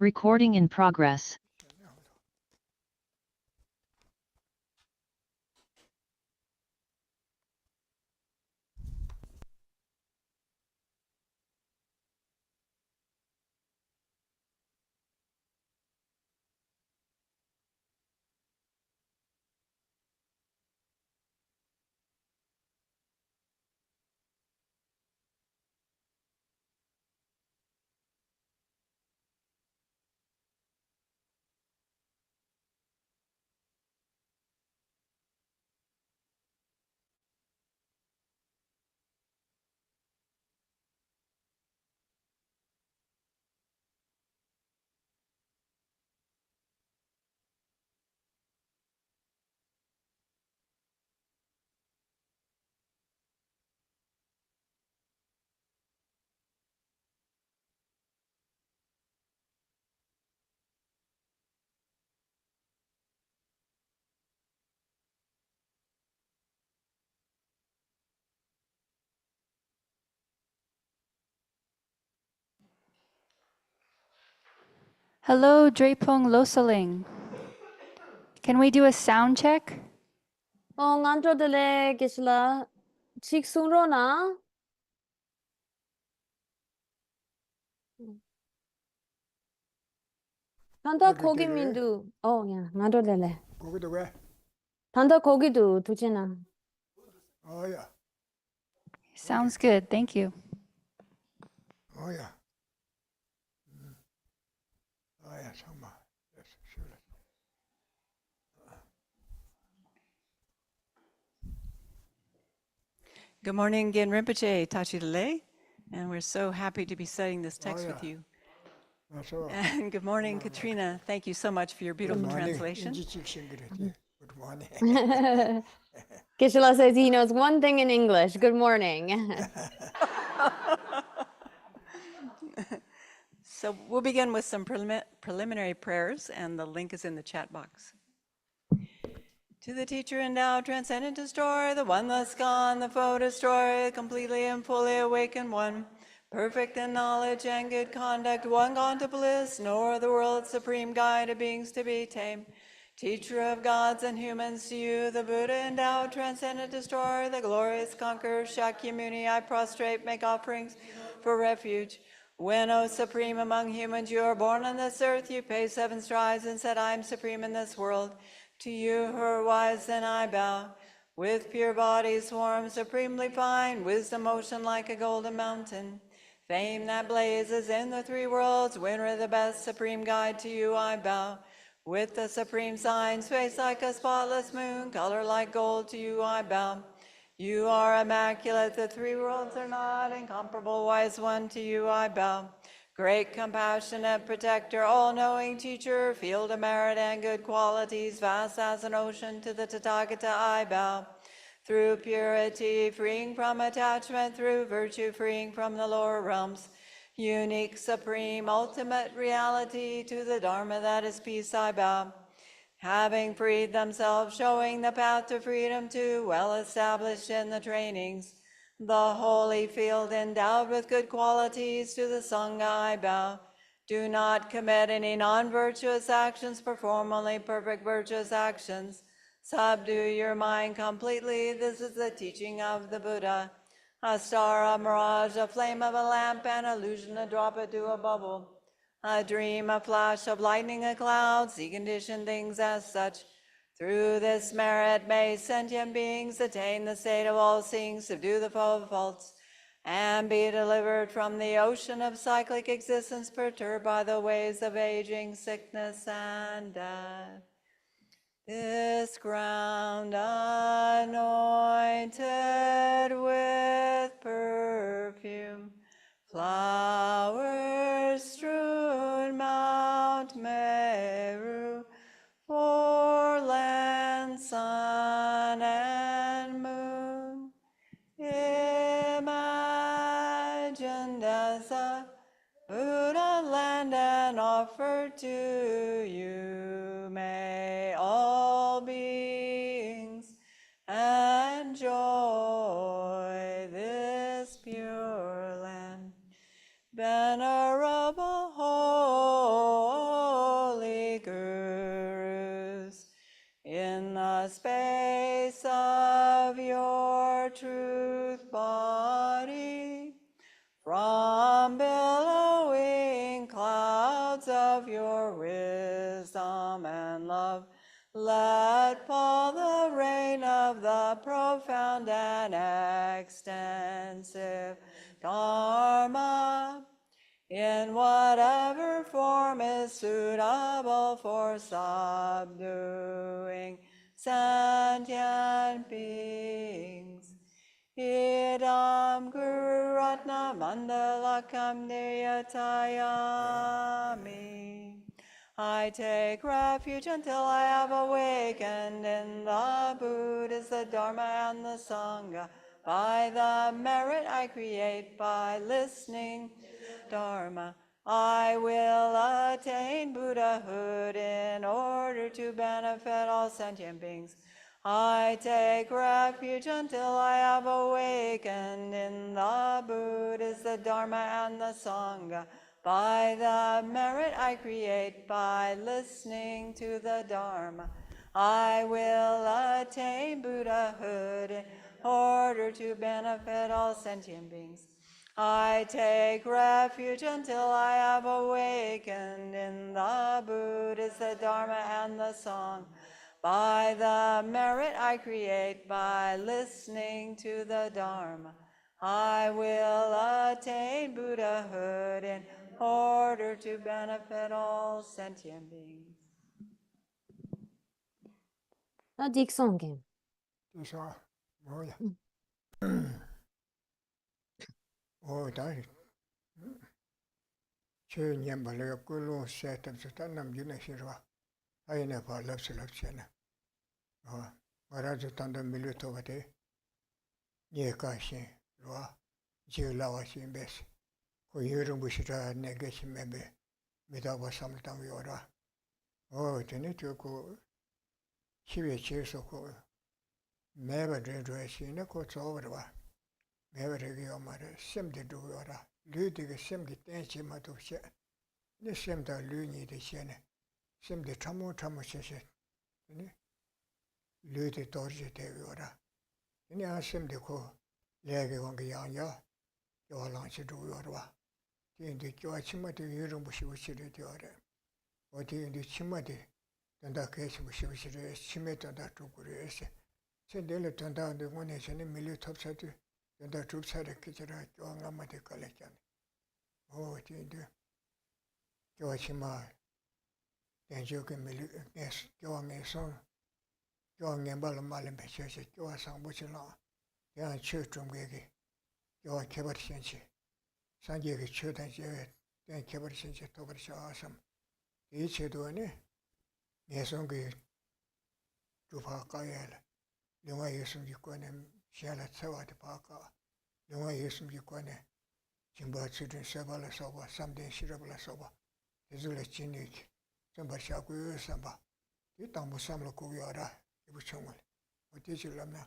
Recording in progress. Hello, Drepung Losaling. Can we do a sound check? nganjo dele gisla chik sunro na. Tanda kogi mindu. Oh yeah, nganjo dele. 거기도 왜? Tanda kogi도 두지나. 야. Sounds good, thank you. 야. 야, 정말. Good morning, Yangten Rinpoche, Tachi Lele, and we're so happy to be studying this text with you. And good morning, Katrina. Thank you so much for your beautiful translation. Good morning. Gisela says he knows one thing in English. Good morning. So we'll begin with some preliminary prayers, and the link is in the chat box. To the teacher endowed, transcendent, destroyer, the one thus gone, the foe destroyer, completely and fully awakened one, perfect in knowledge and good conduct, one gone to bliss, nor the world's supreme guide of beings to be tamed. Teacher of gods and humans, to you, the Buddha endowed, transcendent, destroyer, the glorious conqueror, Shakyamuni, I prostrate, make offerings for refuge. When, O supreme among humans, you are born on this earth, you pay 7 strides and said, I am supreme in this world. To you who are wise, then I bow. With pure bodies formed supremely fine, wisdom ocean like a golden mountain. Fame that blazes in the 3 worlds, winner of the best, supreme guide, to you I bow. With the supreme signs, face like a spotless moon, color like gold, to you I bow. You are immaculate, the 3 worlds are not, incomparable wise one, to you I bow. Great compassionate protector, all-knowing teacher, field of merit and good qualities, vast as an ocean, to the Tathagata I bow. Through purity, freeing from attachment, through virtue, freeing from the lower realms. Unique, supreme, ultimate reality, to the Dharma that is peace I bow. Having freed themselves, showing the path to freedom too, well established in the trainings. The holy field endowed with good qualities, to the Sangha I bow. Do not commit any non-virtuous actions, perform only perfect virtuous actions. Subdue your mind completely, this is the teaching of the Buddha. A star, a mirage, a flame of a lamp, an illusion, a drop into a bubble. A dream, a flash of lightning, a cloud, see conditioned things as such. Through this merit may sentient beings attain the state of all seeing, subdue the foe of faults. and be delivered from the ocean of cyclic existence perturbed by the waves of aging, sickness, and death. This ground anointed with perfume, flowers strewn Mount Meru, for land, sun, and moon, imagined as a Buddha land and offered to you. May all beings enjoy this pure land. Venerable holy gurus, in the space of your truth body, from billowing clouds of your wisdom and love, let fall the rain of the profound and extensive Dharma, in whatever form is suitable for subduing sentient beings. Idam Guru Ratna Mandalakam Niyatayami. I take refuge until I have awakened in the Buddhas, the Dharma, and the Sangha. By the merit I create by listening to Dharma, I will attain Buddhahood in order to benefit all sentient beings. I take refuge until I have awakened in the Buddhas, the Dharma, and the Sangha. By the merit I create by listening to the Dharma, I will attain Buddhahood in order to benefit all sentient beings. I take refuge until I have awakened in the Buddhas, the Dharma, and the Sangha. By the merit I create by listening to the Dharma, I will attain Buddhahood in order to benefit all sentient beings. Dik Songken. 그래서 뭐야? 다 최년 벌레가 꿀로 세트에서 단남 유네 싫어. 아이네 발럽스럽잖아. 말아줘 단도 밀루토 같아. 예가시 로 지라와시 베스. 그 여름 부시라 내게 심매베. 미다바 삼당 요라. 전에 저거 10회 제에서 그 매번 저시네 그 저거라. 매번 저기요 말에 심대 두어라. 류디가 심기 땡치마도 셔. 네 심다 류니 되시네. 심대 참모 셔셔. 네. 류디 도르지 되어라. 네 아심데 그 내게 관계 양야. 요랑시 두어라. 인데 교아침마도 이런 무시고 싫어 되어라. 어디인데 침마데 단다 계시 무시고 싫어. 침에 단다 두고래서. sendelep tanda de ngone chene milu thopsatu tanda trupsare kichara kyanga de collection tinde kyochima tenjo ke milu es kyanga son kyanga bal malen beche kyo sang buchila ya che chumgege kyo kebar shenchi sanje ge che dan je den kebar shenchi tobar shasam e che do ne neson ge 주파 까야라 영화 예수님 기권에 시야라 세와도 바까 영화 예수님 기권에 진바 치든 세발에서 봐 삼대 시럽을서 봐 예술의 진리 좀 버샤고 삼바 이 땅무 삼로 고여라 이부 청을 어디 줄라면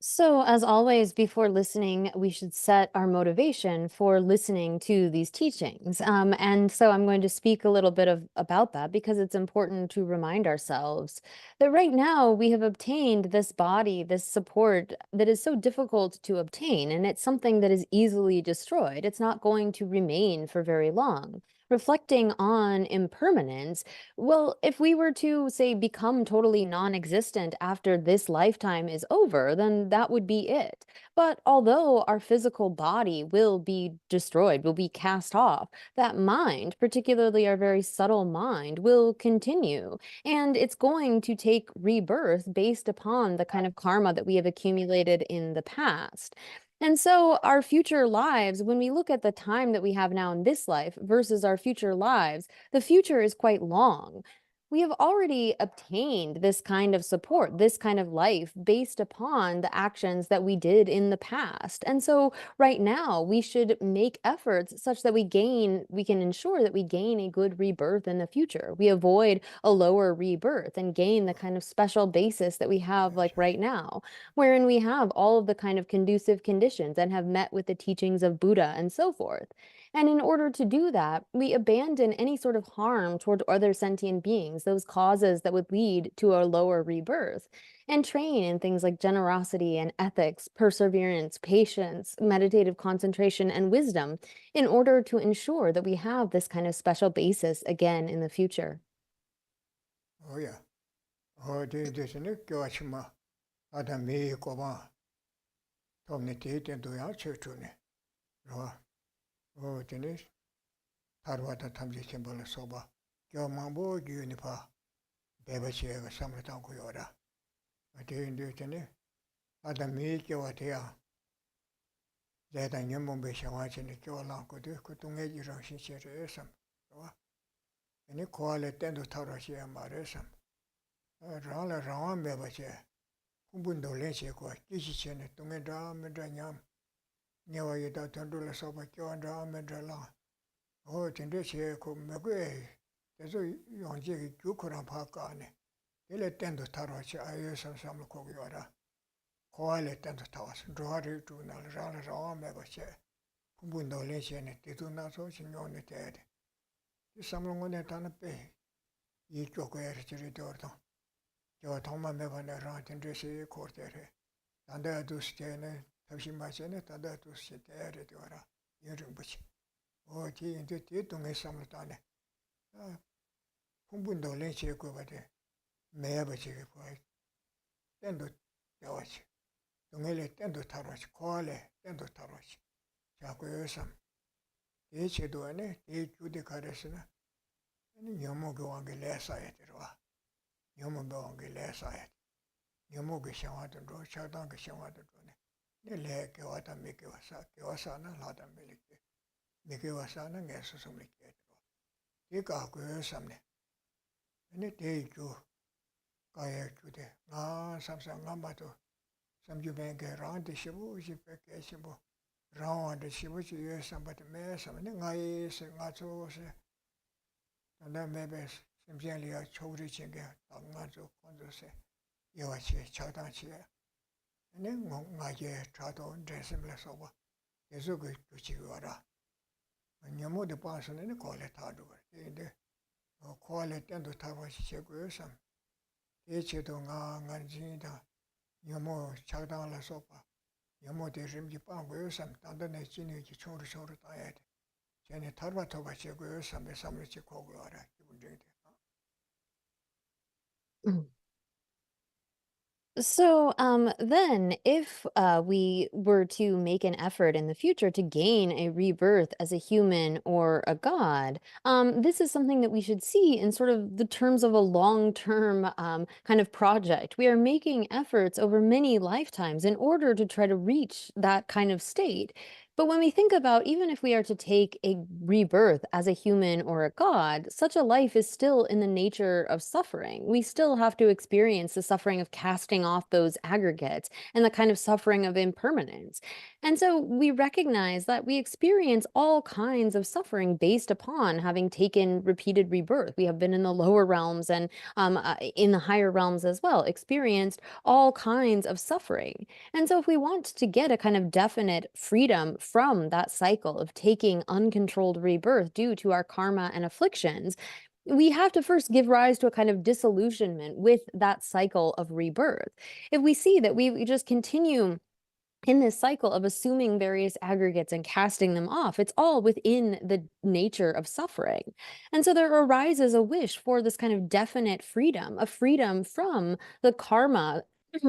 So, as always, before listening, we should set our motivation for listening to these teachings. And so I'm going to speak a little bit about that because it's important to remind ourselves that right now we have obtained this body, this support that is so difficult to obtain, and it's something that is easily destroyed. It's not going to remain for very long. reflecting on impermanence, well, if we were to, say, become totally non existent after this lifetime is over, then that would be it. But although our physical body will be destroyed, will be cast off, that mind, particularly our very subtle mind, will continue. And it's going to take rebirth based upon the kind of karma that we have accumulated in the past. And so, our future lives, when we look at the time that we have now in this life versus our future lives, the future is quite long. We have already obtained this kind of support, this kind of life based upon the actions that we did in the past. And so, right now, we should make efforts such that we can ensure that we gain a good rebirth in the future. We avoid a lower rebirth and gain the kind of special basis that we have, like right now, wherein we have all of the kind of conducive conditions and have met with the teachings of Buddha and so forth. And in order to do that, we abandon any sort of harm toward other sentient beings, those causes that would lead to a lower rebirth, and train in things like generosity and ethics, perseverance, patience, meditative concentration, and wisdom in order to ensure that we have this kind of special basis again in the future. Oh yeah. Oh, this is Kyoshima. Adam me Koma. Tomni Tit and Doya Churchune. Oh, Dennis. Tarwata Tamji Symbol Soba. Kyomambo Unipa. Bebachi Samatan Kuyora. I didn't do it. Adam me Kyotia. That I knew Mumbai watching the Kyolan could do Kutunga Russian Cherism. And you call it Tendo Tarashi and Marism. Rala Ram Bebache. Kumbundo Lenche, Kishin, Tumeda, Medranyam. Never you don't do the Soba Kyondra Medrala. Oh, Tendeshe Kumagwe. There's a young jiggy Jukuram Pakane. They let Tendo Tarashi, I use some Kogiora. Call it Tendo Tawas, draw it to Nalrala Ram Bebache. Kumbundo Lenche, and they do not so in your net. Someone on that on a pay. You joke where it's retorted. Your Toma Mevana Rant and Dressy Quarter. And there do stay in it, Tashimachine, and there to sit there at Yora, Yurumbuch. Oh, tea into tea to me some time. Kumbundo Lenche go by the Meabachi for it. Tendo Tawach. Tungele Tendo Tarach, call it Tendo Tarach. Chakoyosam. Each doing it, the Caressina. And Yomogo on the less side. Yomogo on the less side. Yomogo Shawat and Road, Shadang Shawat and Rone. The leg, Kawata Mikewasana, Lata Miliki. Mikewasana, and some liquid. Take out some. And it take you. Kayak to the Samsung Gambato. Some you may get around the Shibu, Shibu. Round the Shibuchi, yes, somebody may something I say, not so. And then maybe simply a chorich again, Tangmazo, Condose, Yoshi, Chatachi. And then Maye, Trato, Dressimless over. There's a good to Chihuahua. When you move the person and call it hardware, they call it and to Tawashi Chegusam. Each to Nanjida, Yomo, Chatan La Sopa. Yomo de Rimjipan Gusam, Tandane Chini, Chori Shori Diet. Jenny Tarvatova Chegusam, the Samri Chikogora, you would drink it. So, then if we were to make an effort in the future to gain a rebirth as a human or a god, this is something that we should see in sort of the terms of a long-term kind of project. We are making efforts over many lifetimes in order to try to reach that kind of state. But when we think about even if we are to take a rebirth as a human or a god, such a life is still in the nature of suffering. We still have to experience the suffering of casting off those aggregates and the kind of suffering of impermanence. And so we recognize that we experience all kinds of suffering based upon having taken repeated rebirth. We have been in the lower realms and in the higher realms as well, experienced all kinds of suffering. And so if we want to get a kind of definite freedom from that cycle of taking uncontrolled rebirth due to our karma and afflictions, we have to first give rise to a kind of disillusionment with that cycle of rebirth. If we see that we just continue in this cycle of assuming various aggregates and casting them off. It's all within the nature of suffering. And so there arises a wish for this kind of definite freedom, a freedom from the karma.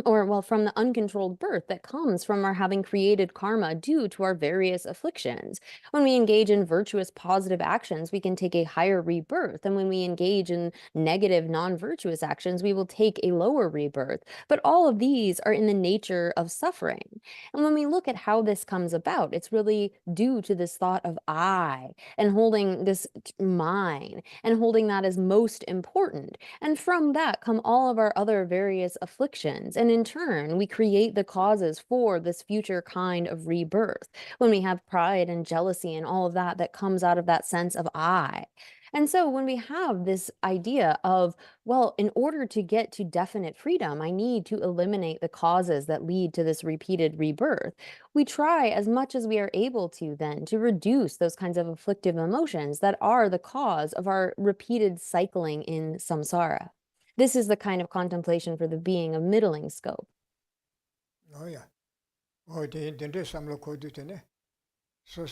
Or, well, from the uncontrolled birth that comes from our having created karma due to our various afflictions. When we engage in virtuous, positive actions, we can take a higher rebirth. And when we engage in negative, non virtuous actions, we will take a lower rebirth. But all of these are in the nature of suffering. And when we look at how this comes about, it's really due to this thought of I and holding this mine and holding that as most important. And from that come all of our other various afflictions. And in turn, we create the causes for this future kind of rebirth when we have pride and jealousy and all of that that comes out of that sense of I. And so when we have this idea of, well, in order to get to definite freedom, I need to eliminate the causes that lead to this repeated rebirth. We try as much as we are able to then to reduce those kinds of afflictive emotions that are the cause of our repeated cycling in samsara. This is the kind of contemplation for the being of middling scope. Oh yeah. Oh, the samlo kodutene. So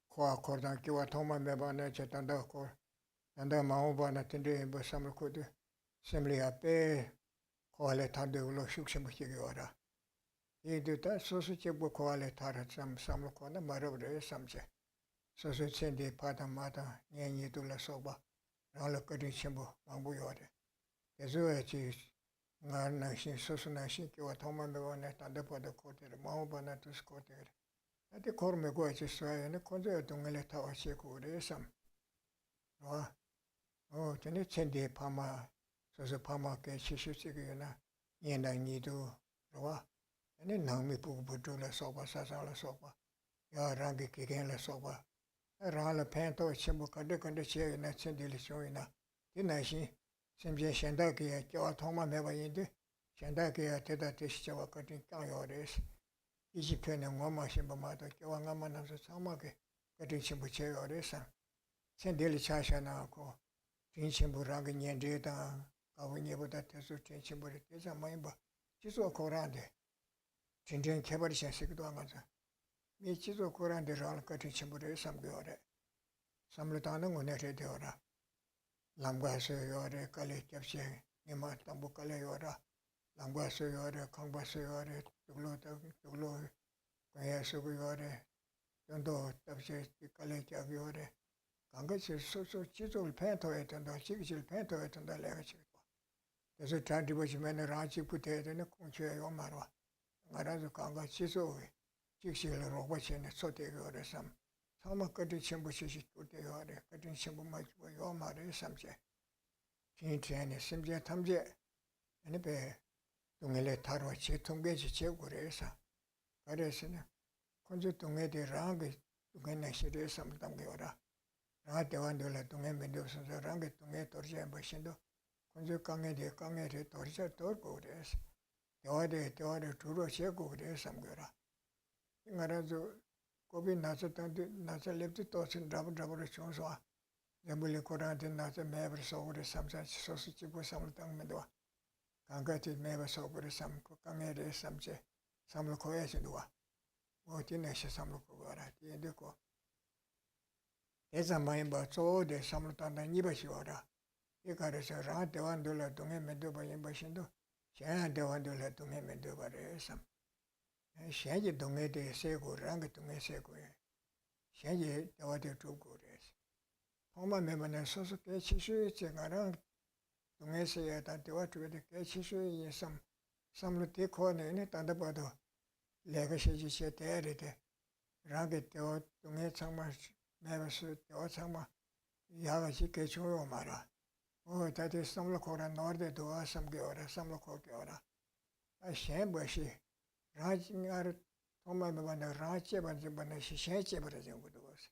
kwa kordan kiwa thoma mebana chetanda ko. Tanda maubana tende ba samlo kodu. Semli ape koale tande ulo shuksham kigiwara. Yeduta sosu chebo koale tarat samlo kona marabre samche. Sosu sende pada mata nyenyi dula soba. Rala kadi chembo mambu yore. Ezo chi ngar nashin sosu nashin kiwa thoma mebana tanda pada kotere maubana tus kotere. Ati korme go chi soya ne konzo dungale tawa shekure sam. Wa oh tene chende pama sosu pama ke shishu chigina yenda nidu wa ane nangmi pugu la soba sasa la soba ya rangi kigen la soba rang pento chimbu kande che na chende le shoina dinashi semje shenda ke ya kyo thoma meba yinde shenda ke ya teda tishawa kadin kayores iji pene ngoma shimba mata kyo ngama na so sama ke kadin chimbu che yoresa chende le chasha na ko tin chimbu rangi nyende da kawenye boda tesu tin chimbu le tesa maimba jiso korande 진정 개발이 생기도 안 가자. 미치도 고란데 ral 같은 친구들 삼겨래. 삼르다는 거네 되어라. 남과서 요래 깔리 겹시 이마 담보 깔려 요라. 남과서 요래 강과서 요래 둘로 과야서 요래 전도 답시 깔려 겹 요래. 강같이 소소 지도를 팬토에 된다. 지기질 팬토에 된다 내가 지고. 그래서 단디 보시면 라지 부대에 되는 공주에 요 말와. 말아서 강가 지소에 직실을 로봇에는 소대가 그래서 사막까지 전부시시 또대가 그래 같은 전부 맞고 요 말을 삼제 진짜네 심지어 탐제 아니 배 동엘에 타로 제통배지 제고래서 그래서는 건조 동에대 랑게 동에나 시대 삼담게오라 나 대완들라 동에 맨도서 랑게 동에 돌제 버신도 건조 강에대 돌자 돌고 그래서 대화대 두루 세고 그래 삼거라. 인가라도 고비 나서던데 나서 랩도 또신 잡으러 총소. 내물리 고란데 나서 매버서 그래 삼사 소수 집고 삼을 땅면도 강가티 매버서 그래 삼고 강에래 삼제 삼을 고야지 누가. 어디 내시 삼을 고가라. 뒤에고. 대자마이 뭐 저대 삼을 땅다 니버시오라. 이가래서 라 대완들라 동에 맨도 바인 버신도 샤 대완들라 동에 맨도 바래 삼 샤지 동에 대 세고 랑게 동에 세고에 샤지 대와대 두고래 정말 매번에 소소 깨치수에 제가랑 동에서야 다 대와 두게 깨치수에 삼로 대코네 단다 봐도 내가 시지시 대야리데 랑게 대와 동에 정말 매버스 대와 정말 야가시 깨치고 말아 다들 삼로 코란 노르데 도와 삼게오라 삼로 코게오라 셴버시 라징아르 토마메바나 라체반제바나 시셰체버제 고도스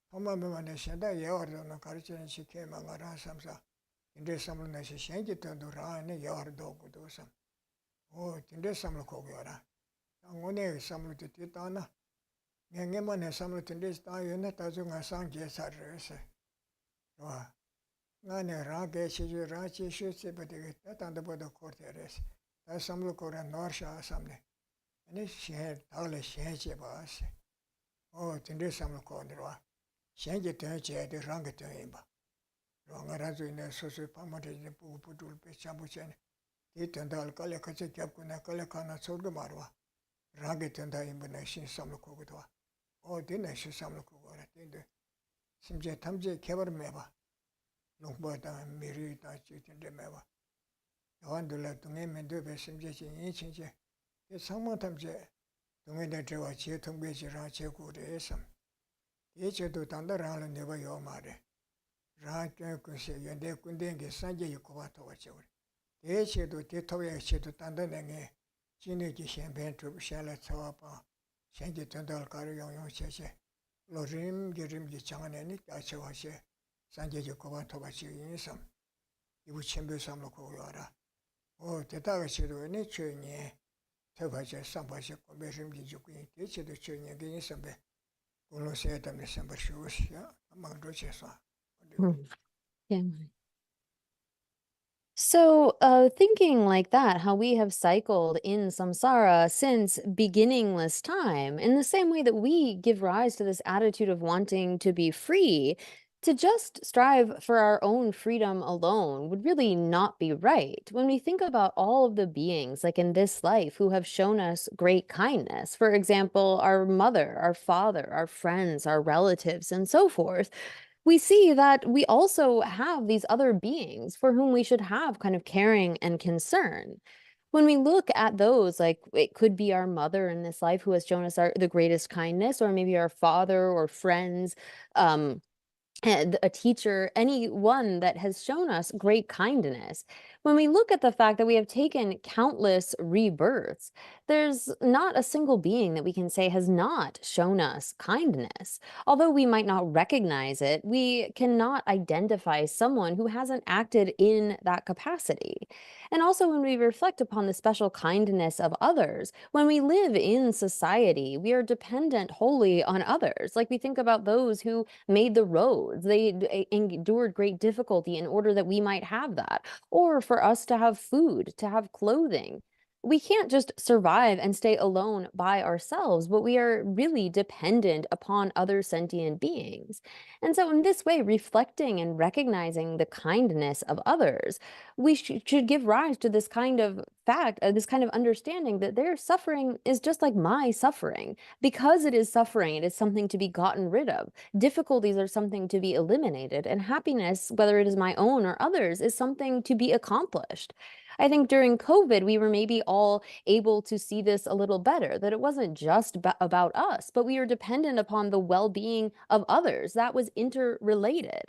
토마메바나 셴다 예어르노 가르치는 시케망아라 삼사 인데 삼로나 시셰제토도 라네 예어르도 고도스 인데 삼로 코게오라 당원에 삼로도 뛰다나 냥게만에 삼로 인데 따요네 따중아 상제사르스 와 나네 라게 시주 라치 슈세 버데게 따단데 버도 코르테레스 다 삼로 코라 노르샤 삼네 아니 시행 달래 시행제 봐서 근데 삼을 거들와 시행제 되게 랑게 되는 봐 랑아라서 있는 소소 파마데 부부들 배참부전 이 된다를 걸려 같이 잡고나 걸려 가나 소도 말와 랑게 된다 이번에 신삼을 거기도 되네 신삼을 거고라 근데 심지어 탐지 개발 매봐 농보다 미리다 지든데 매봐 여한들라 동에 면도배 심지어 인친제 상모 탐지 동에다 저와 제 통배지라 제고래서 예제도 단다라는 내가 요 말에 라께 그시 연대 군대게 산제 있고 와도 와죠 예제도 대토에 제도 단다내게 진에게 셴벤트 샬라 차와파 현재 전달 가르 영용 제제 로림 게림기 장안에니 아쳐와시 산제 있고 와도 와지 인삼 이부 첨부 삼로 고요하라 대다가 시도니 주인이 대바제 삼바시고 매심기 주고 대체도 주인이 인삼배 공로세에 담에 삼바시오시야 아마도 제사 Yeah. So, thinking like that, how we have cycled in samsara since beginningless time, in the same way that we give rise to this attitude of wanting to be free, to just strive for our own freedom alone would really not be right. When we think about all of the beings, like in this life, who have shown us great kindness, for example, our mother, our father, our friends, our relatives, and so forth, we see that we also have these other beings for whom we should have kind of caring and concern. When we look at those, like it could be our mother in this life who has shown us the greatest kindness, or maybe our father or friends, and a teacher, anyone that has shown us great kindness. When we look at the fact that we have taken countless rebirths, there's not a single being that we can say has not shown us kindness. Although we might not recognize it, we cannot identify someone who hasn't acted in that capacity. And also, when we reflect upon the special kindness of others, when we live in society, we are dependent wholly on others. Like we think about those who made the roads, they endured great difficulty in order that we might have that, or for us to have food, to have clothing. We can't just survive and stay alone by ourselves, but we are really dependent upon other sentient beings. And so, in this way, reflecting and recognizing the kindness of others, we should give rise to this kind of fact, this kind of understanding that their suffering is just like my suffering. Because it is suffering, it is something to be gotten rid of. Difficulties are something to be eliminated, and happiness, whether it is my own or others, is something to be accomplished. I think during COVID, we were maybe all able to see this a little better, that it wasn't just about us, but we are dependent upon the well being of others. That was interrelated.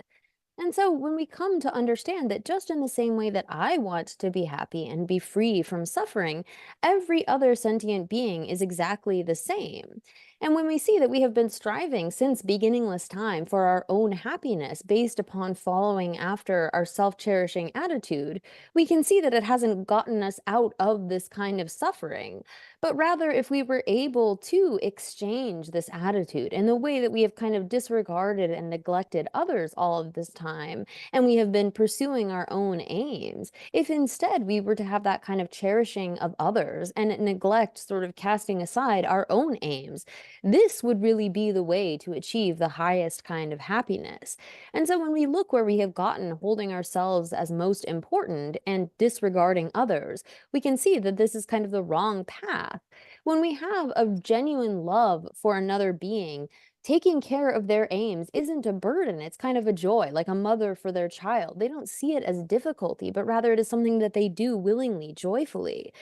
And so when we come to understand that just in the same way that I want to be happy and be free from suffering, every other sentient being is exactly the same. And when we see that we have been striving since beginningless time for our own happiness based upon following after our self-cherishing attitude, we can see that it hasn't gotten us out of this kind of suffering. But rather, if we were able to exchange this attitude in the way that we have kind of disregarded and neglected others all of this time, and we have been pursuing our own aims, if instead we were to have that kind of cherishing of others and neglect sort of casting aside our own aims, this would really be the way to achieve the highest kind of happiness. And so when we look where we have gotten holding ourselves as most important and disregarding others, we can see that this is kind of the wrong path. When we have a genuine love for another being, taking care of their aims isn't a burden, it's kind of a joy, like a mother for their child. They don't see it as difficulty, but rather it is something that they do willingly, joyfully.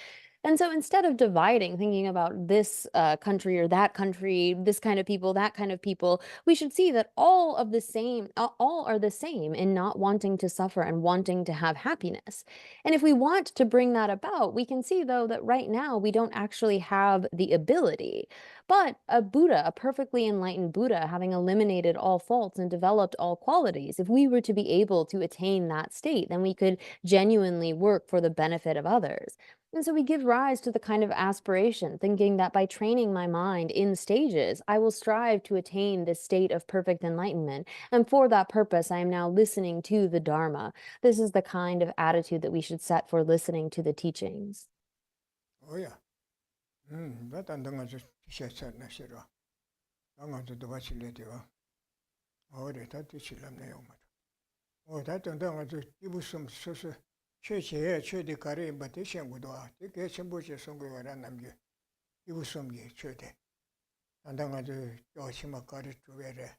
And so instead of dividing, thinking about this country or that country, this kind of people, that kind of people, we should see that all are the same in not wanting to suffer and wanting to have happiness. And if we want to bring that about, we can see though that right now we don't actually have the ability. But a Buddha, a perfectly enlightened Buddha, having eliminated all faults and developed all qualities, if we were to be able to attain that state, then we could genuinely work for the benefit of others. And so we give rise to the kind of aspiration, thinking that by training my mind in stages, I will strive to attain this state of perfect enlightenment. And for that purpose, I am now listening to the Dharma. This is the kind of attitude that we should set for listening to the teachings. 뭐야 That's the share na shira. Tangan to the Bachiletiwa. Oh, the Tatichilam Neoma. Oh, that and then to give some social church here, church the carry invitation with our take some bushes on the random you. Give some ye church. And then I do Yoshima carry to wear there.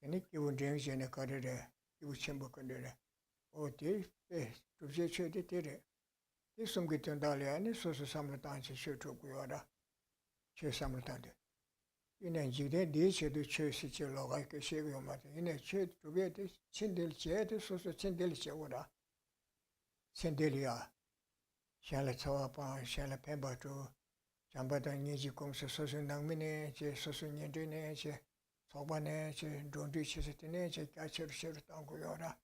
And it give drinks in a carry there. Give chamber there. Oh, dear, to the church did it. If some get on Dalia and it's also some dance should to Guada. Church some time. In a Jide, this is the church like a Savior Matter. In a church to be at Sindel Chet, so Sindel Chewada. Sindelia. Shall it so upon, shall a pemba to Jambata Niji comes a social namine, social yendine, Sobane, don't reach it in age, catcher shirt on Goyora.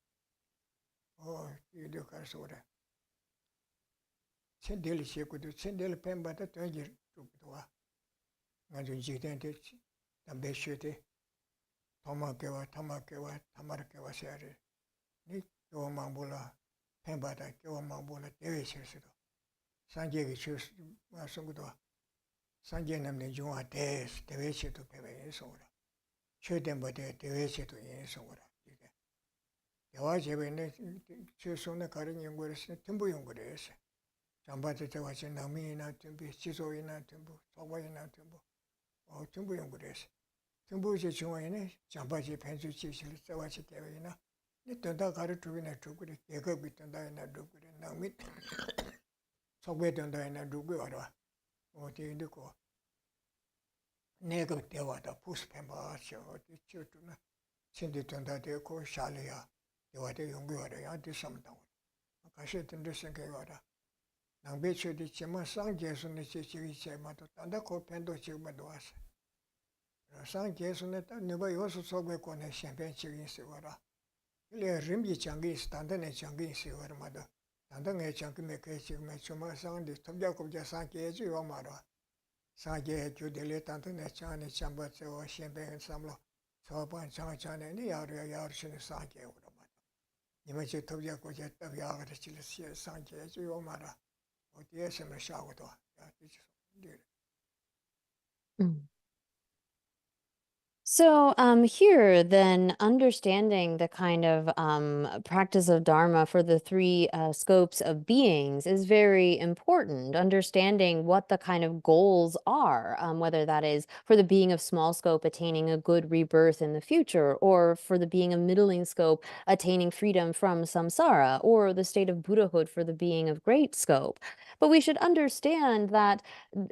Oh, you do Carsoda. Sindel Shekudu, Sindel Pemba to Tanger to Pua. And when you didn't the shitty Tomakewa, Tamarkewa Sari. Nick Mambula, Pembata, Mambula, Devices. Sanjay choose Masungudo. Sanjay nam the Jua days, the Vici to pay soda. Shoot them but the Vici to yen soda. The watch every choose on the current young words, Timbu young words. Jambata was in Namina Timbu, Chizo in a Timbu, Soba in a Timbu. Oh, Timbu young words. Timbu is joining, Jambaji Pensu Chichil, Sawachi Tavina. It turned out to win a true good, a good bit and die in a do good and now meet. So wait and die in a do good. Or the Indico. Nego de water, Puss Pemba, or the children. Send it on that they call Shalia. The water young girl, I did some down. I said in the second water. Now, bet you the Chema sang Jason, the Chichi Chema, and the called Pendo Chimadoas. Sang Jason, never also saw back on a champagne chicken silver. Rimbi Changi standing a Changi silver mother. Standing a chunky make a chicken, Chuma sang the Tobacco of Jasanki, your mother. Sanjay, Judelet, and the Chan, Chambat, or champagne and Samlo. So upon Chan and the area Yarshin Sanjay. You may say Tobacco jet of Yaga, Sanjay, your mother. Or the SM shower. Mm. So here, then, understanding the kind of practice of Dharma for the three scopes of beings is very important. Understanding what the kind of goals are, whether that is for the being of small scope attaining a good rebirth in the future, or for the being of middling scope attaining freedom from samsara, or the state of Buddhahood for the being of great scope. But we should understand that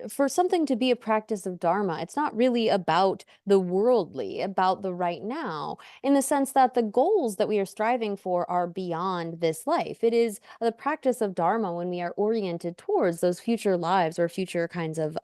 for something to be a practice of Dharma, it's not really about the worldly, about the right now, in the sense that the goals that we are striving for are beyond this life. It is the practice of Dharma when we are oriented towards those future lives or future kinds of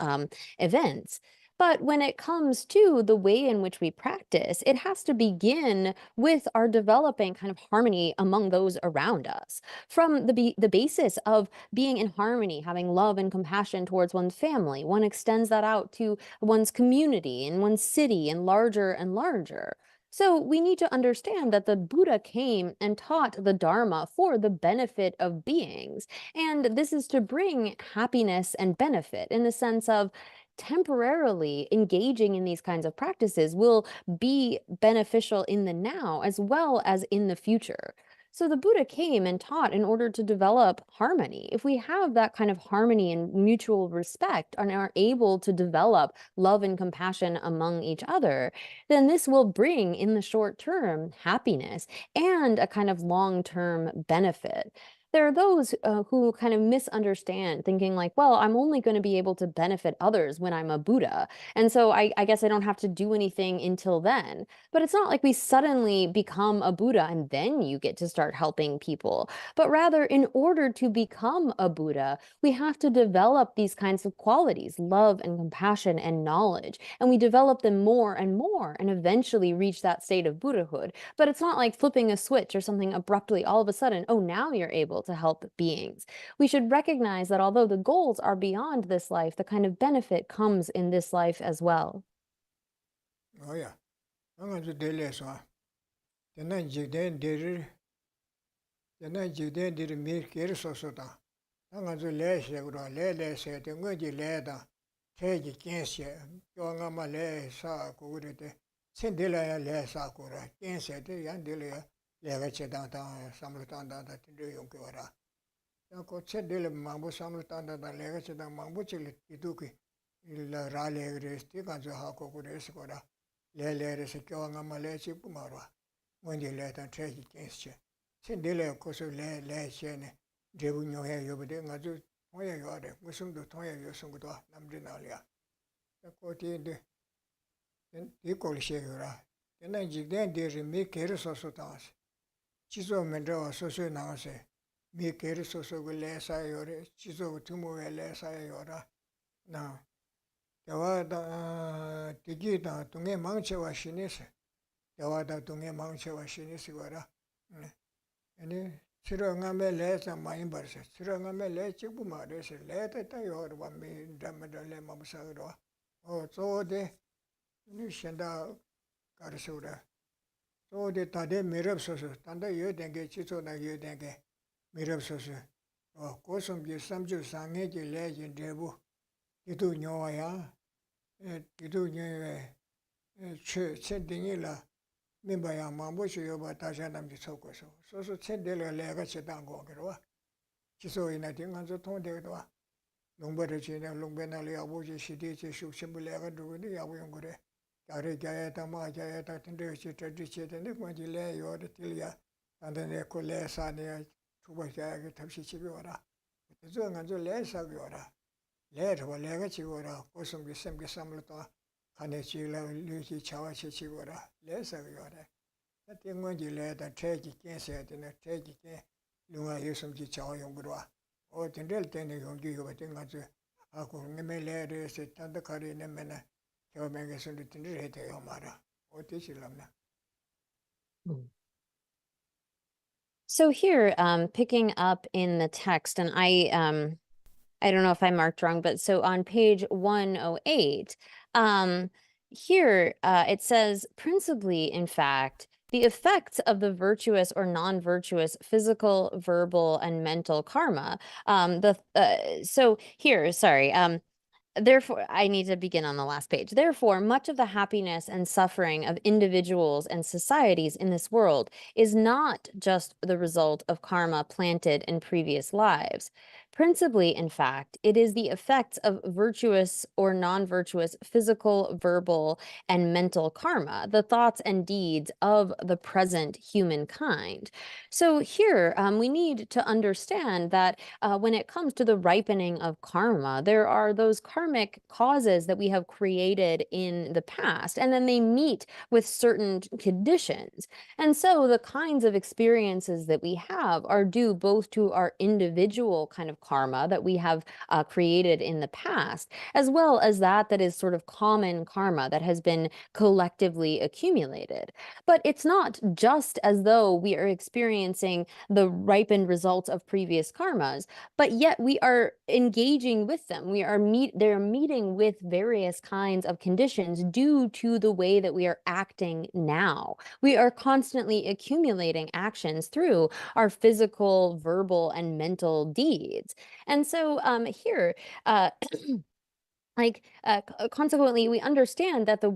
events. But when it comes to the way in which we practice, it has to begin with our developing kind of harmony among those around us. From the basis of being in harmony, having love and compassion towards one's family, one extends that out to one's community and one's city and larger. So we need to understand that the Buddha came and taught the Dharma for the benefit of beings. And this is to bring happiness and benefit in the sense of temporarily engaging in these kinds of practices will be beneficial in the now as well as in the future. So the Buddha came and taught in order to develop harmony. If we have that kind of harmony and mutual respect and are able to develop love and compassion among each other, then this will bring in the short term happiness and a kind of long-term benefit. There are those who kind of misunderstand, thinking like, well, I'm only going to be able to benefit others when I'm a Buddha. And so I guess I don't have to do anything until then. But it's not like we suddenly become a Buddha and then you get to start helping people. But rather, in order to become a Buddha, we have to develop these kinds of qualities, love and compassion and knowledge. And we develop them more and eventually reach that state of Buddhahood. But it's not like flipping a switch or something abruptly all of a sudden, oh, now you're able to help beings. We should recognize that although the goals are beyond this life, the kind of benefit comes in this life as well. Oh, yeah. I'm going to tell you so. The night you did me, Kirsoda. I'm going to lay, the Tegi Kense, Yongama Le Sa Gurite, Sindila Le Sakura, Kense, Yandilia, Legachedanta, Samlutanda, Yunkiora. Ko Chedil Mambu Samlutanda, Legacheda Mambuchi, Iduki, il Rale Resti, Ganzo Hako Gurescora, Lele Resikongama Le Chipumara, when you let and Tegi Kense. Sindila Koso Le Chene, Jebunyo Yobedin, Toya Yore, Musum do Toya Yosunguda, Namdinalia. The Cotin equal Shagura. Then I then did make Keriso dance. Chizo Mendo, Soso Nance, make Keriso Lesa Yore, Chizo Tumu Lesa Yora. Now, the Wada Tigita, Tunge Manche was Shinis, the Wada Tunge Manche was Shinisura. And Sirangame less than my embers. Sirangame less Chipuma, there's a letter to your one me, Damadale Mamsagro. Oh, so they Nishenda Karasura. So the Tade Mirab Sosu, Tanda Yudenge, Chito na Yudenge, Mirab Sosu. Oh, Kosum, you some Jew sang it, you legend, Debu. You do know, you do know, Chedinilla. Mimbaya Mambushi Yoba Tajanam di Sokoso. So Chendela Lega Chetango Gerwa. Chiso in a thing on the Tondewa. Lumberina, Lumbenali Abuji, Shidici, Shushibulega, Dudi, Awangure. Gary Gayeta, Majayeta, Tendrici, Tradicit, and the Quantile, or the Tilia, and then the Cole Sania, Tubaka, Tapsichigora. The Zung and the Lesa Gora. Later, Lega Chigora, Kosum Gisem Gisamlata. Kanechila, Lucy Chawachi Chigora, less of Yora. That thing when you let a tragic cancer and a tragic Luma Yusum Chichaw Yungura. Or Tindel Tending Yungi, but in Gazu, I could never let her sit under Kari Nemena, Kavamangas and the Tindrete Yomara, or Tichilamna. So here, picking up in the text, and I don't know if I marked wrong, but so on page 108, here it says, principally, in fact, the effects of the virtuous or non-virtuous physical, verbal, and mental karma. So here, sorry. Therefore, I need to begin on the last page. Therefore, much of the happiness and suffering of individuals and societies in this world is not just the result of karma planted in previous lives. Principally, in fact, it is the effects of virtuous or non-virtuous physical, verbal, and mental karma, the thoughts and deeds of the present humankind. So here, we need to understand that when it comes to the ripening of karma, there are those karmic causes that we have created in the past, and then they meet with certain conditions. And so the kinds of experiences that we have are due both to our individual kind of karma that we have created in the past, as well as that is sort of common karma that has been collectively accumulated. But it's not just as though we are experiencing the ripened results of previous karmas, but yet we are engaging with them. They're meeting with various kinds of conditions due to the way that we are acting now. We are constantly accumulating actions through our physical, verbal, and mental deeds. And so here, consequently, we understand that that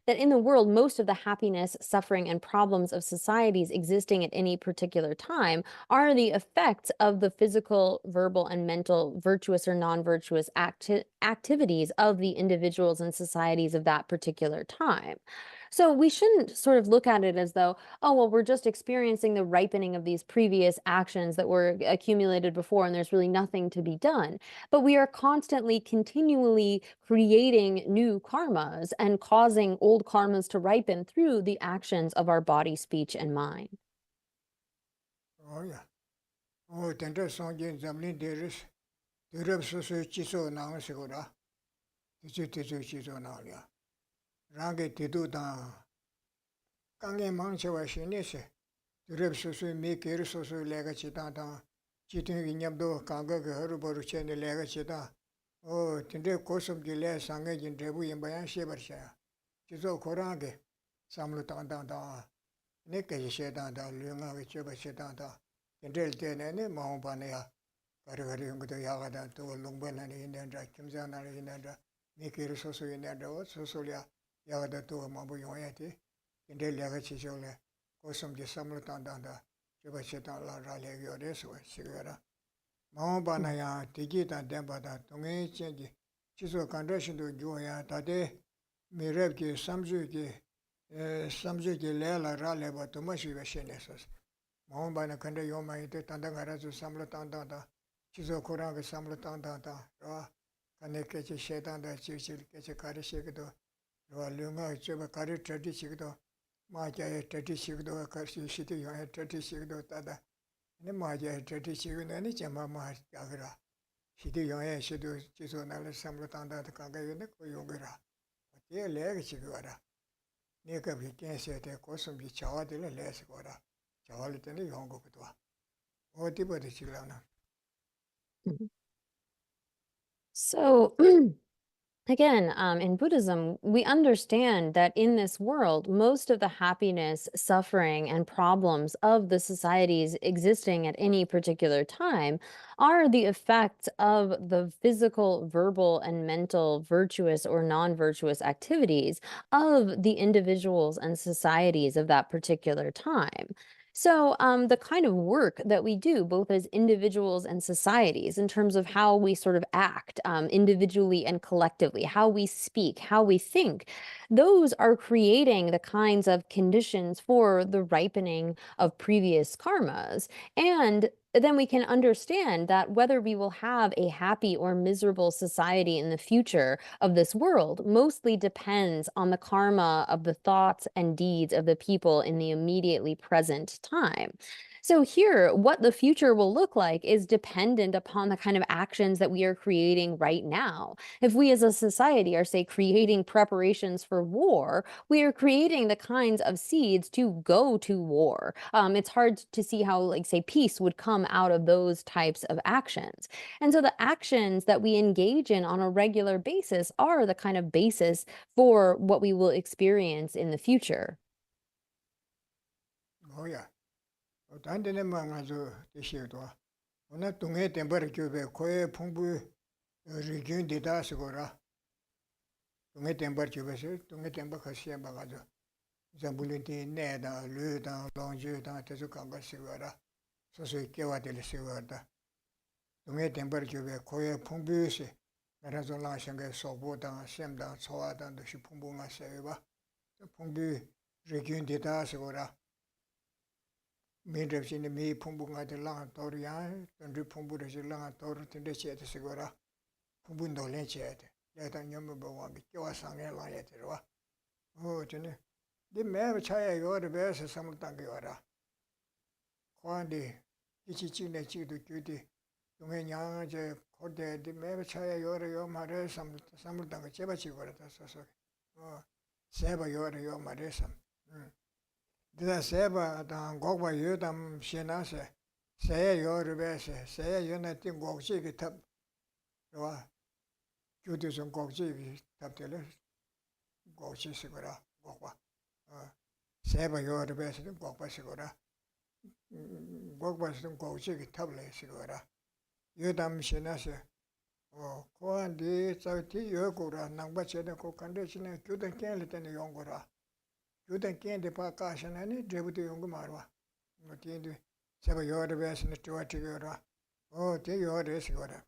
in the world, most of the happiness, suffering, and problems of societies existing at any particular time are the effects of the physical, verbal, and mental virtuous or non-virtuous activities of the individuals and societies of that particular time. So we shouldn't sort of look at it as though, oh, well, we're just experiencing the ripening of these previous actions that were accumulated before, and there's really nothing to be done. But we are constantly, continually creating new karmas and causing old karmas to ripen through the actions of our body, speech, and mind. Oh, yeah. Oh, Tender Songjin Zamlin Deris, Durab Susu Chiso Nang Sigura, Tichu Chiso Nalia. Rangi Tidu Dan Kangi Manchewa Shinese, Durab Susu Mikir Susu Lega Chitan, Chitin Vinyabdo, Kanga Harubaru Chen Lega Chita. Oh, Tinde Kosum Gile Sangaj in Debu in Bayan Shebarsha. Chizo Korange, Samlutan Da, Nika Shetan, Lunga Cheba Shetan, Tindel Tenene, Mahombanea, 가르가르 연구도 야가다 또 롱번하니 있는다 김장나니 있는다 미끼를 소소 있는다 소소리야 야가다 또 뭐뭐 용해야지 근데 내가 지정래 고성지 삼을 단단다 저거 제단라라래 요래서 시거라 마음바나야 디기다 덴바다 동해 체지 지소 간더신도 주어야 다데 미럽기 삼주기 삼주기 레라라레바 도마시가 신내서 마음바나 근데 요마이데 단단가라서 삼을 단단다 지소 고랑그 삼을 단단다 라 간에케지 셰단다 지질케지 가르시기도 라 르가 저거 가르 트디시기도 마자에 트디시기도 가르시 시티 요에 트디시기도 따다 네 마자에 트디시기는 제마마 야그라 시티 요에 시도 지소 날을 삼을 단단다 가가요네 고 요그라 예 레가 지거라 내가 비켄세테 고슴비 자와들 레스거라 자와를 때는 용거도 어디 버디 지라나 So, again, in Buddhism, we understand that in this world, most of the happiness, suffering, and problems of the societies existing at any particular time are the effects of the physical, verbal, and mental virtuous or non-virtuous activities of the individuals and societies of that particular time. So, the kind of work that we do, both as individuals and societies, in terms of how we sort of act individually and collectively, how we speak, how we think, those are creating the kinds of conditions for the ripening of previous karmas. And then we can understand that whether we will have a happy or miserable society in the future of this world mostly depends on the karma of the thoughts and deeds of the people in the immediately present time. So here, what the future will look like is dependent upon the kind of actions that we are creating right now. If we as a society are, say, creating preparations for war, we are creating the kinds of seeds to go to war. It's hard to see how, like, say, peace would come out of those types of actions. And so the actions that we engage in on a regular basis are the kind of basis for what we will experience in the future. 뭐야 단데네 망아서 되시도 오늘 동해 템버를 교배 고에 풍부 리균 데이터스고라 동해 템버 교배서 동해 템버 가시에 막아서 잠불린데 내다 르다 롱주다 대주 간가시고라 소소히 깨와들 시고다 동해 템버 교배 고에 풍부시 나라서 라샹게 소보다 셈다 소와다 도시 풍부가 세봐 풍부 리균 데이터스고라 민럽신이 미 풍부가들 랑 도리야 던지 풍부르시 랑 도르 텐데 체트 시고라 풍부도 렌체데 내가 녀무 보고기 교화상에 라야 들어와 저네 네 매버 차야 요르 베서 삼을당게 와라 관디 이치치네 치도 규디 동해냐 저 고대 네 매버 차야 요르 요 말에 삼을당게 제바치고라다 소소 세바 요르 요 말에 삼 Dida seba dan gogba yodam shenase, saya yorubese, saya yonati gogchi ki tab, wa judu son gogchi ki tab tele, gogchi sigura, gogba. Seba yorubese gogba sigura, gogba son gogchi ki table sigura. Yodam shenase, koan di tsawti yogura, nangba chede ko kande chine, judan kenli tene yongura. Yudan kende pa kaashana ni drebutu yungu marwa. Tindi seba yore besini tuwa tigora. Ti yore sigora.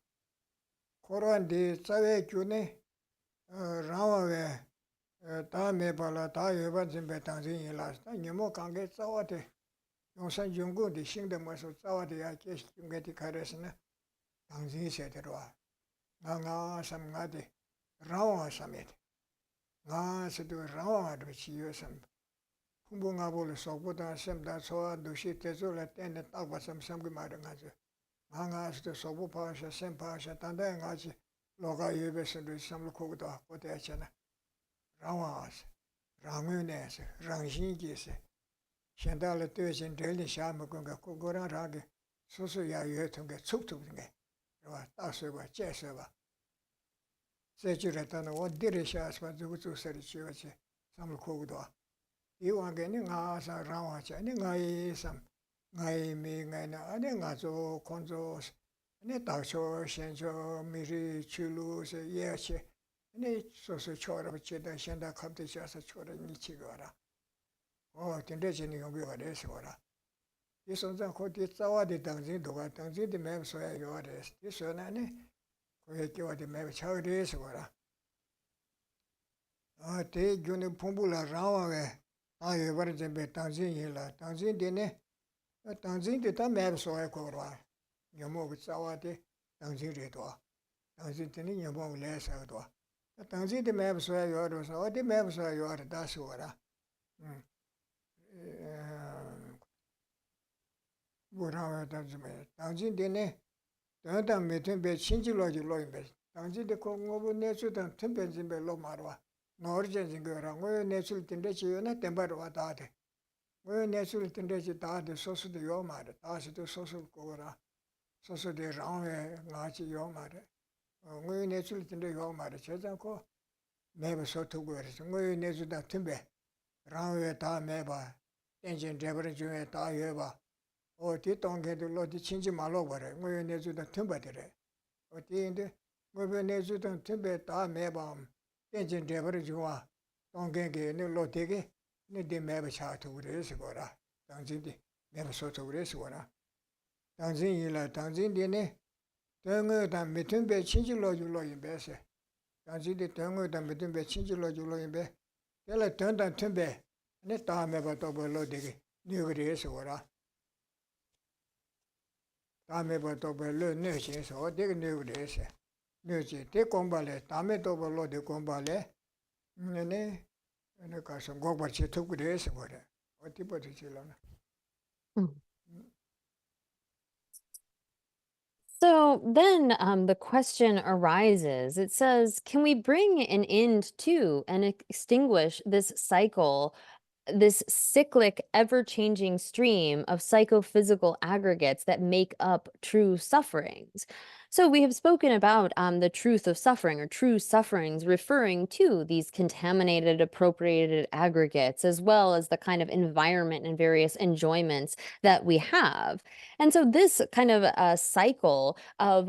Koran di tsawe kyuni rawa we ta me pala ta yoban zimbe tangzin yilas. Ta nyamo kange tsawa te yongsan yungu di shingda maso tsawa te ya kesh yunga di karesina tangzin se terwa. Nga sam nga di rawa samete. Nga sido rawa adwa chiyo sam. Kumbunga bolu sobudan semda soa dushi tezu la tende takwa sam samgi mara ngaji. Nga sido sobu paasha sem paasha tanda ngaji loga yube sindu samlu kogda kote achana. Rawa ase, rangune ase, rangshingi ase. Shenda la tuwe sin deli shama kunga kogorang ragi susu ya yue tunga tsuk tuk tunga. Rawa taksuwa, chesuwa. Sechura tanda o diri shaaswa zugu sari chiwa chi samlu kogda. Iwange ni nga sa rawa cha, ni nga yi sam, nga yi mi nga yi na, ane nga zo konzo 네 다초 현저 미리 줄로서 예시 네 소소 초라 제다 현다 갑대셔서 초라 니치거라 된대지는 용비가 돼서라 이 선장 거기 싸워야 당진도가 당진데 매서야 요래 이 선안에 거기 끼워도 매 차그래서라 대균의 풍부라 라와에 버르제 당진이라 당진데네 당진데 다 매서야 거라 여모가 싸워야 당진이도 당진데는 여모가 내서도 당진데 매서야 요래서 어디 매서야 요래 다시오라 뭐라고 당진에 당진데네 당당 메템베 신질로지 로임베 당진데 공업을 내주던 템벤진베 로마로와 노르젠진 거라고 내줄 텐데 지요나 템바로 와다데 왜 내줄 텐데 지 다데 소수도 요마데 다시도 소수 거라 소수데 라에 나지 요마데 왜 내줄 텐데 요마데 제자고 매버 소투고 그래서 왜 내주다 템베 라에 다 매봐 땡진 데버리 중에 다 해봐 어디 동계도 어디 친지 말로 버려 왜 내주다 템바데래 어디인데 왜 내주다 템베 다 매밤 땡진 데버리 중아 동계게 로데게 네데 매버 차투 그래서 거라 당진디 매버 소투 그래서 거라 당진이라 당진디네 등어다 밑에 친지로 줄로 임베세 당진디 등어다 밑에 친지로 줄로 임베 내가 등단 템베 네 다음에 봐도 로데게 네 그래서 거라 다음에 봐도 별로 내셔서 어디가 내그래서 내지 대 공발에 다음에 또 별로 대 공발에 네네 가서 고발치 듣고 그래서 그래 어디 버티질라나 So then the question arises. It says, can we bring an end to and extinguish this cycle, this cyclic, ever-changing stream of psychophysical aggregates that make up true sufferings? So we have spoken about the truth of suffering, or true sufferings, referring to these contaminated, appropriated aggregates, as well as the kind of environment and various enjoyments that we have. And so this kind of cycle of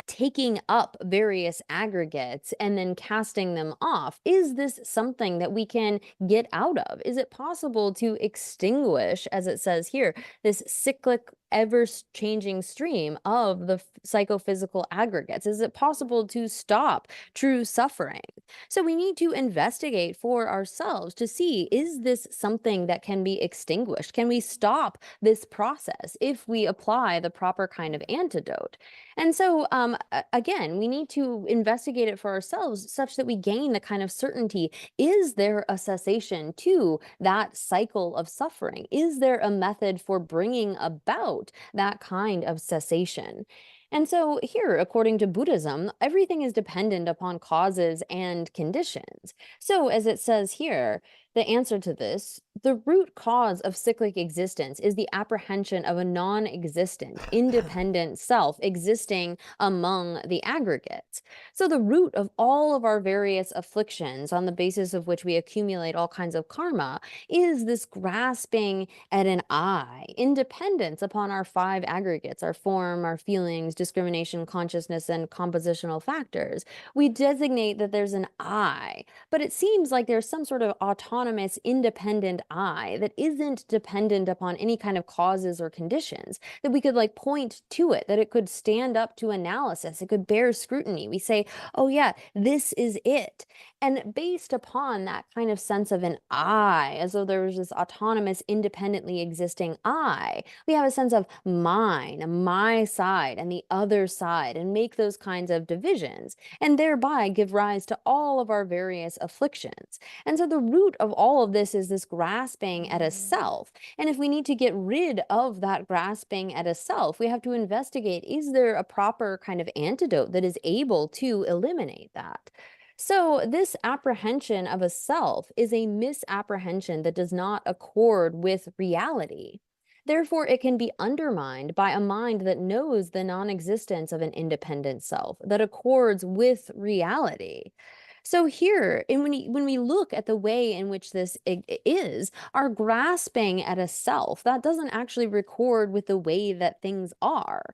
taking up various aggregates and then casting them off, is this something that we can get out of? Is it possible to extinguish, as it says here, this cyclic, ever-changing stream of the psychophysical aggregates? Is it possible to stop true suffering? So we need to investigate for ourselves to see, is this something that can be extinguished? Can we stop this process if we apply the proper kind of antidote? And so, again, we need to investigate it for ourselves such that we gain the kind of certainty. Is there a cessation to that cycle of suffering? Is there a method for bringing about that kind of cessation? And so here, according to Buddhism, everything is dependent upon causes and conditions. So as it says here, the answer to this, the root cause of cyclic existence is the apprehension of a non-existent, independent self existing among the aggregates. So the root of all of our various afflictions, on the basis of which we accumulate all kinds of karma, is this grasping at an I, independence upon our five aggregates, our form, our feelings, discrimination, consciousness, and compositional factors. We designate that there's an I, but it seems like there's some sort of autonomous, independent I that isn't dependent upon any kind of causes or conditions, that we could like point to it, that it could stand up to analysis, it could bear scrutiny. We say, oh yeah, this is it. And based upon that kind of sense of an I, as though there was this autonomous, independently existing I, we have a sense of mine, my side, and the other side, and make those kinds of divisions, and thereby give rise to all of our various afflictions. And so the root of all of this is this grasping at a self. And if we need to get rid of that grasping at a self, we have to investigate, is there a proper kind of antidote that is able to eliminate that? So this apprehension of a self is a misapprehension that does not accord with reality. Therefore, it can be undermined by a mind that knows the non-existence of an independent self, that accords with reality. So here, and when we look at the way in which this is, our grasping at a self, that doesn't actually record with the way that things are.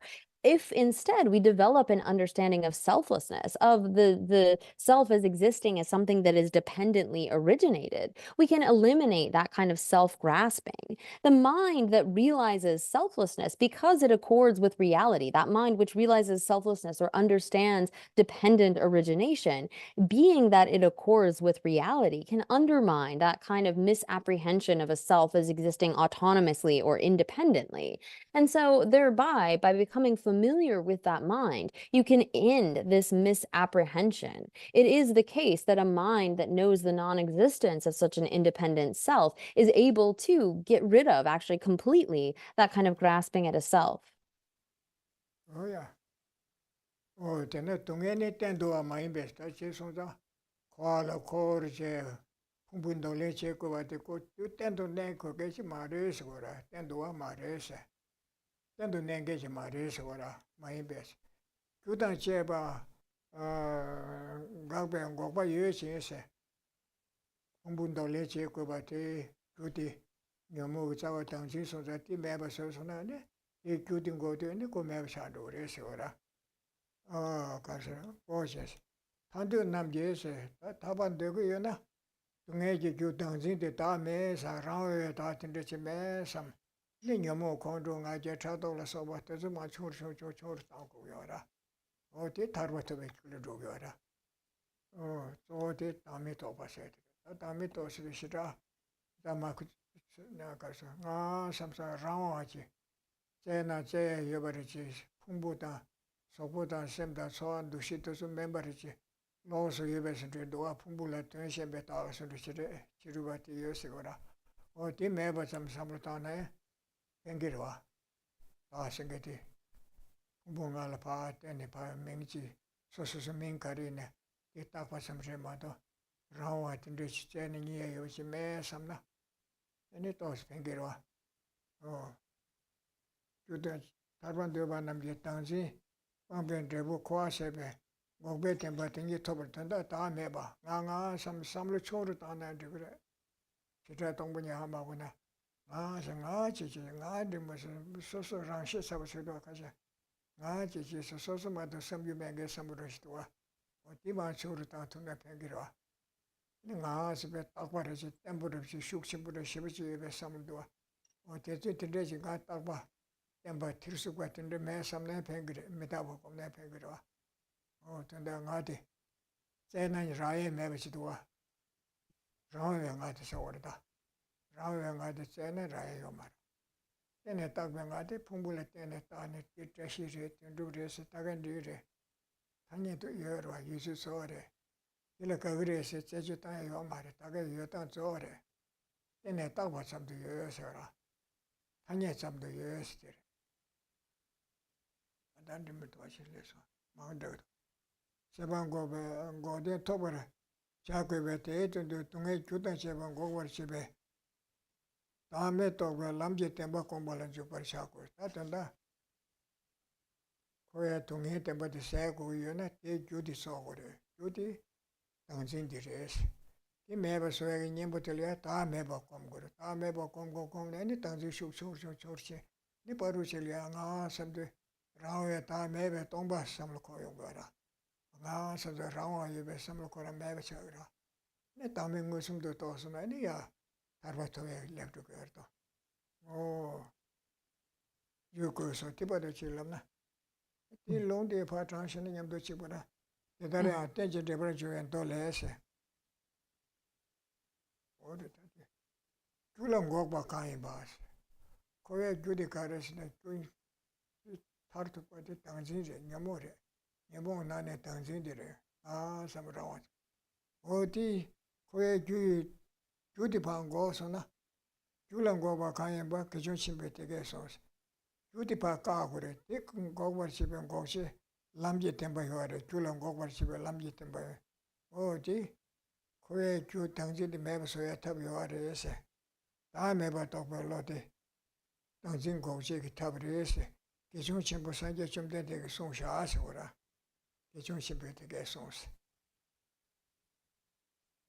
If instead we develop an understanding of selflessness, of the self as existing as something that is dependently originated, we can eliminate that kind of self-grasping. The mind that realizes selflessness because it accords with reality, that mind which realizes selflessness or understands dependent origination, being that it accords with reality, can undermine that kind of misapprehension of a self as existing autonomously or independently. And so, thereby, by becoming familiar with that mind, you can end this misapprehension. It is the case that a mind that knows the non existence of such an independent self is able to get rid of, actually, completely, that kind of grasping at a self. Oh, yeah. Oh, then 동해에 땐도와 많이 베스트. 제송자 과라 코르제 풍분도래 제거 받고 땐도 내 거기지 말해서 거라. 땐도와 말해서. 땐도 내게지 말해서 거라. 많이 베스트. 그다 제바 각배 고바 예시에서 풍분도래 제거 받대 그디 너무 자고 당신 소자 띠 매버서서나네. 이 규定거도네 그 매버샤도 그래서 거라. 가서 보셔서 한두 남제에서 다반되고 요나 동해지 교당진데 다음에 사랑을 다 된다지 매삼 니녀모 공동아제 차도라서 왔다서 마초초초초 따고요라 어디 다르부터 베클로 줘요라 어디 다음에 또 봐셔야 돼 다음에 또 쓰시라 다마그 나가서 삼사 라와지 제나 제 여버리지 풍부다 소보다 셈다 소한 두시도서 멤버리지 노서 예배선들 도와 풍부라 등심에 따라서 지르 지르바티 요시거라 어디 매버 좀 삼을다네 뱅기로와 아 생게티 풍부가라 봐 때네 봐 맹지 소소소 맹가리네 이딱 봐섬제마도 라와 된데 시제는 이에 요시 매 삼나 얘네 또 뱅기로와 그때 다반도 반남제 당시 방변 대부 코아세베 목배 템바팅이 톱을 던다 다음에 봐 나가 삼삼로 초를 따나는데 그래 기타 동분이 하마구나 생아 지지 나한테 무슨 소소랑 시사버서도 가자 나 지지 소소마도 섬유맹게 섬으로시도 와 어디만 초를 따투면 팽기로 와 나 집에 딱 버려지 땜부럽지 숙심부러 시버지 예배 섬도 와 어디서 들려지 가딱 봐 템바 틸수 같은데 매 삼내 팽기래 메다보고 내 팽기로 와 근데 나한테 쟤는 라에 매버지도 와 라에 나한테 서울이다 라에 나한테 쟤는 라에요 말 쟤네 딱 나한테 풍불에 쟤네 따네 뜻시리 뜻루레스 따간디래 당연히도 여러 유수소래 이렇게 그래서 제주 땅에요 말에 따가 여땅 저래 쟤네 딱 봐sam도 여서라 당연히 잠도 여서들 단dim을 도와실래서 마음대로 세방고베 고대 토벌 자괴베 대전도 동해 교단 세방고벌 집에 다음에 또 남제 템바 공부를 좀 버리고 다던다 거야 동해 템바도 세고 요나 대 교디 소고래 교디 당신들에서 이 매버 소액이 님부터야 다 매버 공부를 다 매버 공공 내니 당신 쇼쇼쇼쇼시 니 버루실이야 나 섬들 라오에 다 매베 동바 섬을 고용 거라 나 섬들 라오 예베 섬을 고라 매베 쳐라 내 다음에 무슨도 또서나니야 다르바토에 랩도 거도 유고서 티바도 질렀나 이 롱데 파트라션이 냠도 치보라 대단히 아테제 데브라주엔 돌레세 어디다지 줄랑 고바 카이 바스 거에 주디 가르스네 타르트 빠데 당진제 냐모레 냐모 나네 당진데레 삼라와 어디 거에 주디 방고서나 줄랑 고바 카이 바 그저 심베테게서 주디 바까 그래 그 고바 집엔 고시 람지 템바요레 줄랑 고바 집에 람지 템바요 어디 거에 주 당진데 매버서야 탑요아레세 다음에 봐도 별로데 당진 고시기 탑레세 기존 친구 산재 좀 되게 송샤하시고라 기존 친구 되게 송스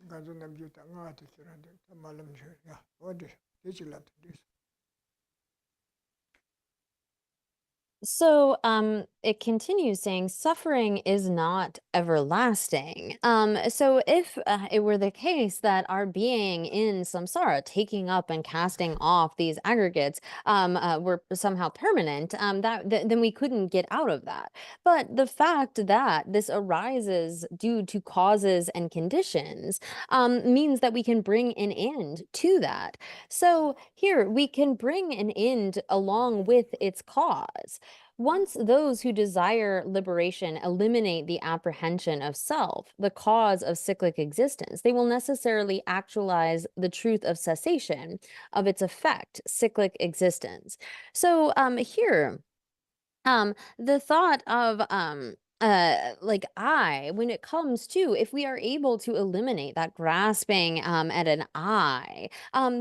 가족 남주 땅아한테 그런데 말름 야 어디 되질랍도 됐어 So it continues saying suffering is not everlasting. So if it were the case that our being in samsara, taking up and casting off these aggregates, were somehow permanent, then we couldn't get out of that. But the fact that this arises due to causes and conditions means that we can bring an end to that. So here we can bring an end along with its cause. Once those who desire liberation eliminate the apprehension of self, the cause of cyclic existence, they will necessarily actualize the truth of cessation, of its effect, cyclic existence. So here, the thought of like when it comes to, if we are able to eliminate that grasping at an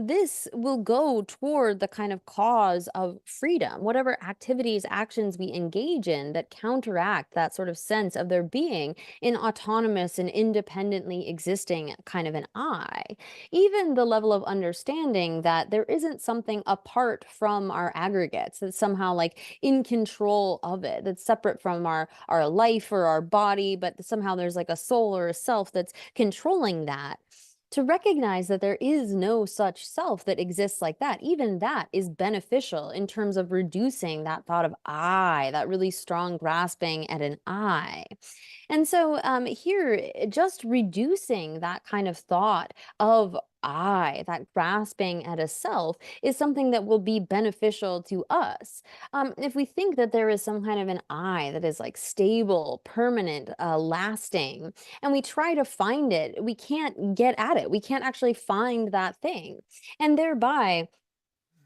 this will go toward the kind of cause of freedom. Whatever activities, actions we engage in that counteract that sort of sense of there being an autonomous and independently existing kind of an even the level of understanding that there isn't something apart from our aggregates that's somehow like in control of it, that's separate from our life or our body, but somehow there's like a soul or a self that's controlling that. To recognize that there is no such self that exists like that, even that is beneficial in terms of reducing that thought of I, that really strong grasping at an I. And so here, just reducing that kind of thought of I, that grasping at a self, is something that will be beneficial to us. If we think that there is some kind of an I that is like stable, permanent, lasting, and we try to find it, we can't get at it. We can't actually find that thing. And thereby,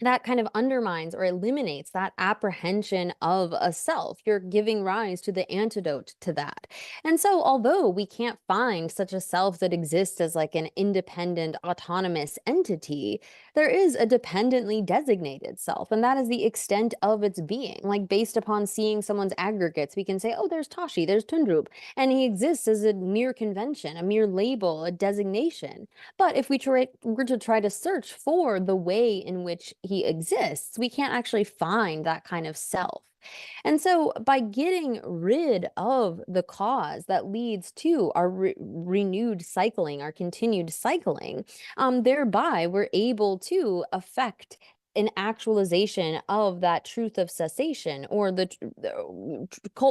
that kind of undermines or eliminates that apprehension of a self. You're giving rise to the antidote to that. And so, although we can't find such a self that exists as like an independent, autonomous entity, there is a dependently designated self, and that is the extent of its being. Like, based upon seeing someone's aggregates, we can say, oh, there's Tashi, there's Tundrup, and he exists as a mere convention, a mere label, a designation. But if we were to try to search for the way in which he exists, we can't actually find that kind of self. And so, by getting rid of the cause that leads to our renewed cycling, our continued cycling, thereby we're able to affect an actualization of that truth of cessation, or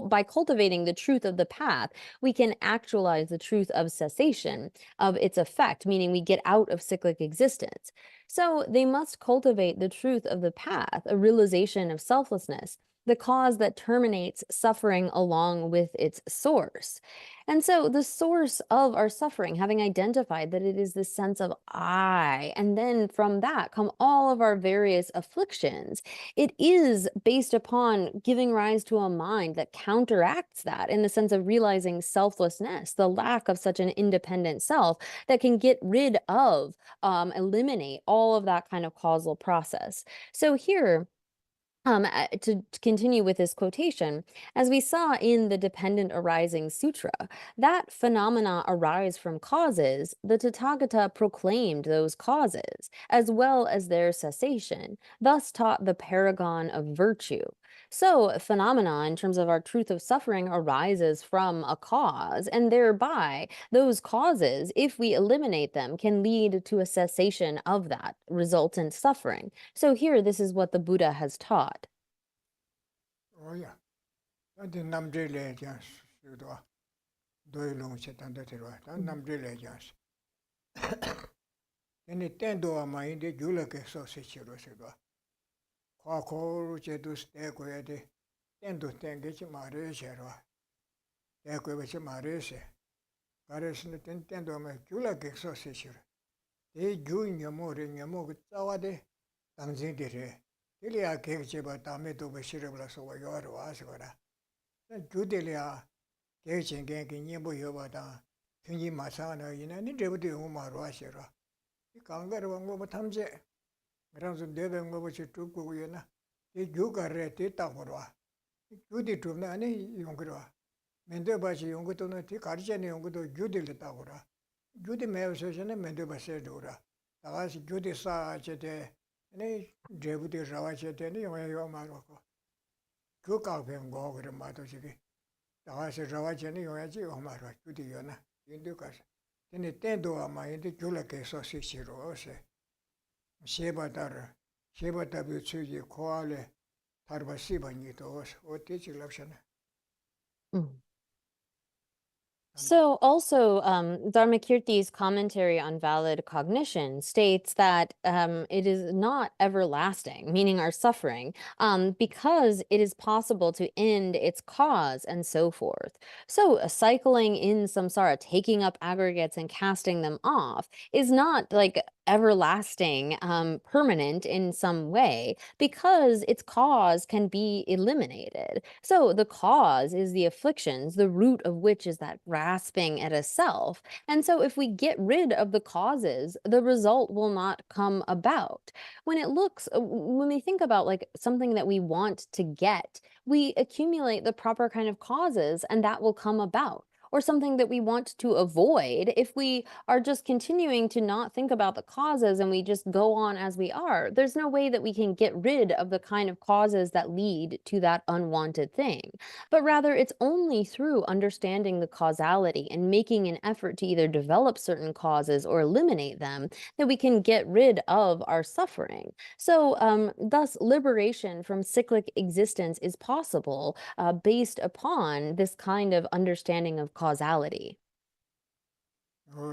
by cultivating the truth of the path, we can actualize the truth of cessation, of its effect, meaning we get out of cyclic existence. So they must cultivate the truth of the path, a realization of selflessness, the cause that terminates suffering along with its source. And so the source of our suffering, having identified that it is this sense of I, and then from that come all of our various afflictions, it is based upon giving rise to a mind that counteracts that in the sense of realizing selflessness, the lack of such an independent self that can get rid of, eliminate all of that kind of causal process. So here, to continue with this quotation, as we saw in the Dependent Arising Sutra, that phenomena arise from causes, the Tathagata proclaimed those causes, as well as their cessation, thus taught the paragon of virtue. So, phenomena in terms of our truth of suffering arises from a cause, and thereby those causes, if we eliminate them, can lead to a cessation of that resultant suffering. So here, this is what the Buddha has taught. Oh yeah. The number legends, you do. Do you long set under the right? And number legends. And it tend to a mind the Julak so situation. Quaco Jedus Equity, tend to think it's Marisha. Equity Marisha. Garrison tend to make Julak exorcism. They join your more in your move Tawade, Tamzindire. Ilia Kekjiba Tameto Bashirablas over your Asgora. Judelia, Kachin Gankin Yimbo Yobata, Tunji Masana, in any deputy Umar Washira. You can't get one over Tamze. Grams of Devon over Chitukuyana. The Juga Reti Tamura. Judy Tunani Yungura. Mendebashi Yungutuna, Tikarjan Yunguto, Judy Litaura. Judy Mayo Session and Mendebasedura. Talas Judy Sa Chete. Any deputy Rawachet, any way you Marocco. 그 가면 거 그런 말도 저기 나와서 저와전에 용야지 엄마로 주디요나 인도 가서 근데 때도 아마 인도 줄라께서 시시로세 셰바다 비추지 코알레 다르바 시바니도 어때 지랍잖아. So also, Dharmakirti's commentary on valid cognition states that it is not everlasting, meaning our suffering, because it is possible to end its cause and so forth. So cycling in samsara, taking up aggregates and casting them off, is not like everlasting, permanent in some way, because its cause can be eliminated. So the cause is the afflictions, the root of which is that grasping at a self. And so if we get rid of the causes, the result will not come about. When we think about like something that we want to get, we accumulate the proper kind of causes and that will come about. Or something that we want to avoid, if we are just continuing to not think about the causes and we just go on as we are, there's no way that we can get rid of the kind of causes that lead to that unwanted thing. But rather, it's only through understanding the causality and making an effort to either develop certain causes or eliminate them that we can get rid of our suffering. So, thus, liberation from cyclic existence is possible based upon this kind of understanding of causality.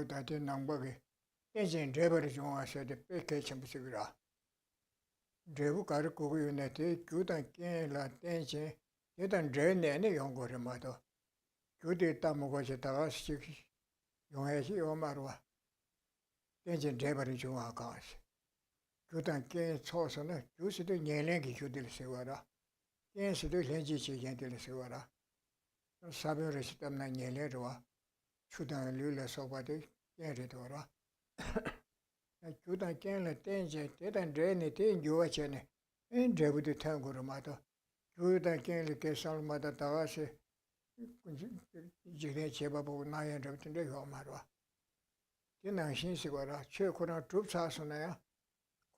다들 남북에 대신 레버리 좀 하셔도 뺏게 참으시기라. 레부 가르고 있는데 교단 깨라 대신 일단 레내네 연구를 마도 교대 따먹어지다가 용해시 요마로와 대신 레버리 좀 하가시. 교단 깨 초서는 교수도 년내기 교대를 세워라. 깨수도 현지지 연대를 세워라. 사별을 시담나 년내로와 추단 룰레 소바데 예르도라 추단 깬레 땡제 대단 레네 땡 요아체네 엔 데부드 탕고르마도 추단 깬레 계살마다 다가세 지레 제바보 나야 데부트데 요마로와 지난 신시고라 최고나 줍사스나야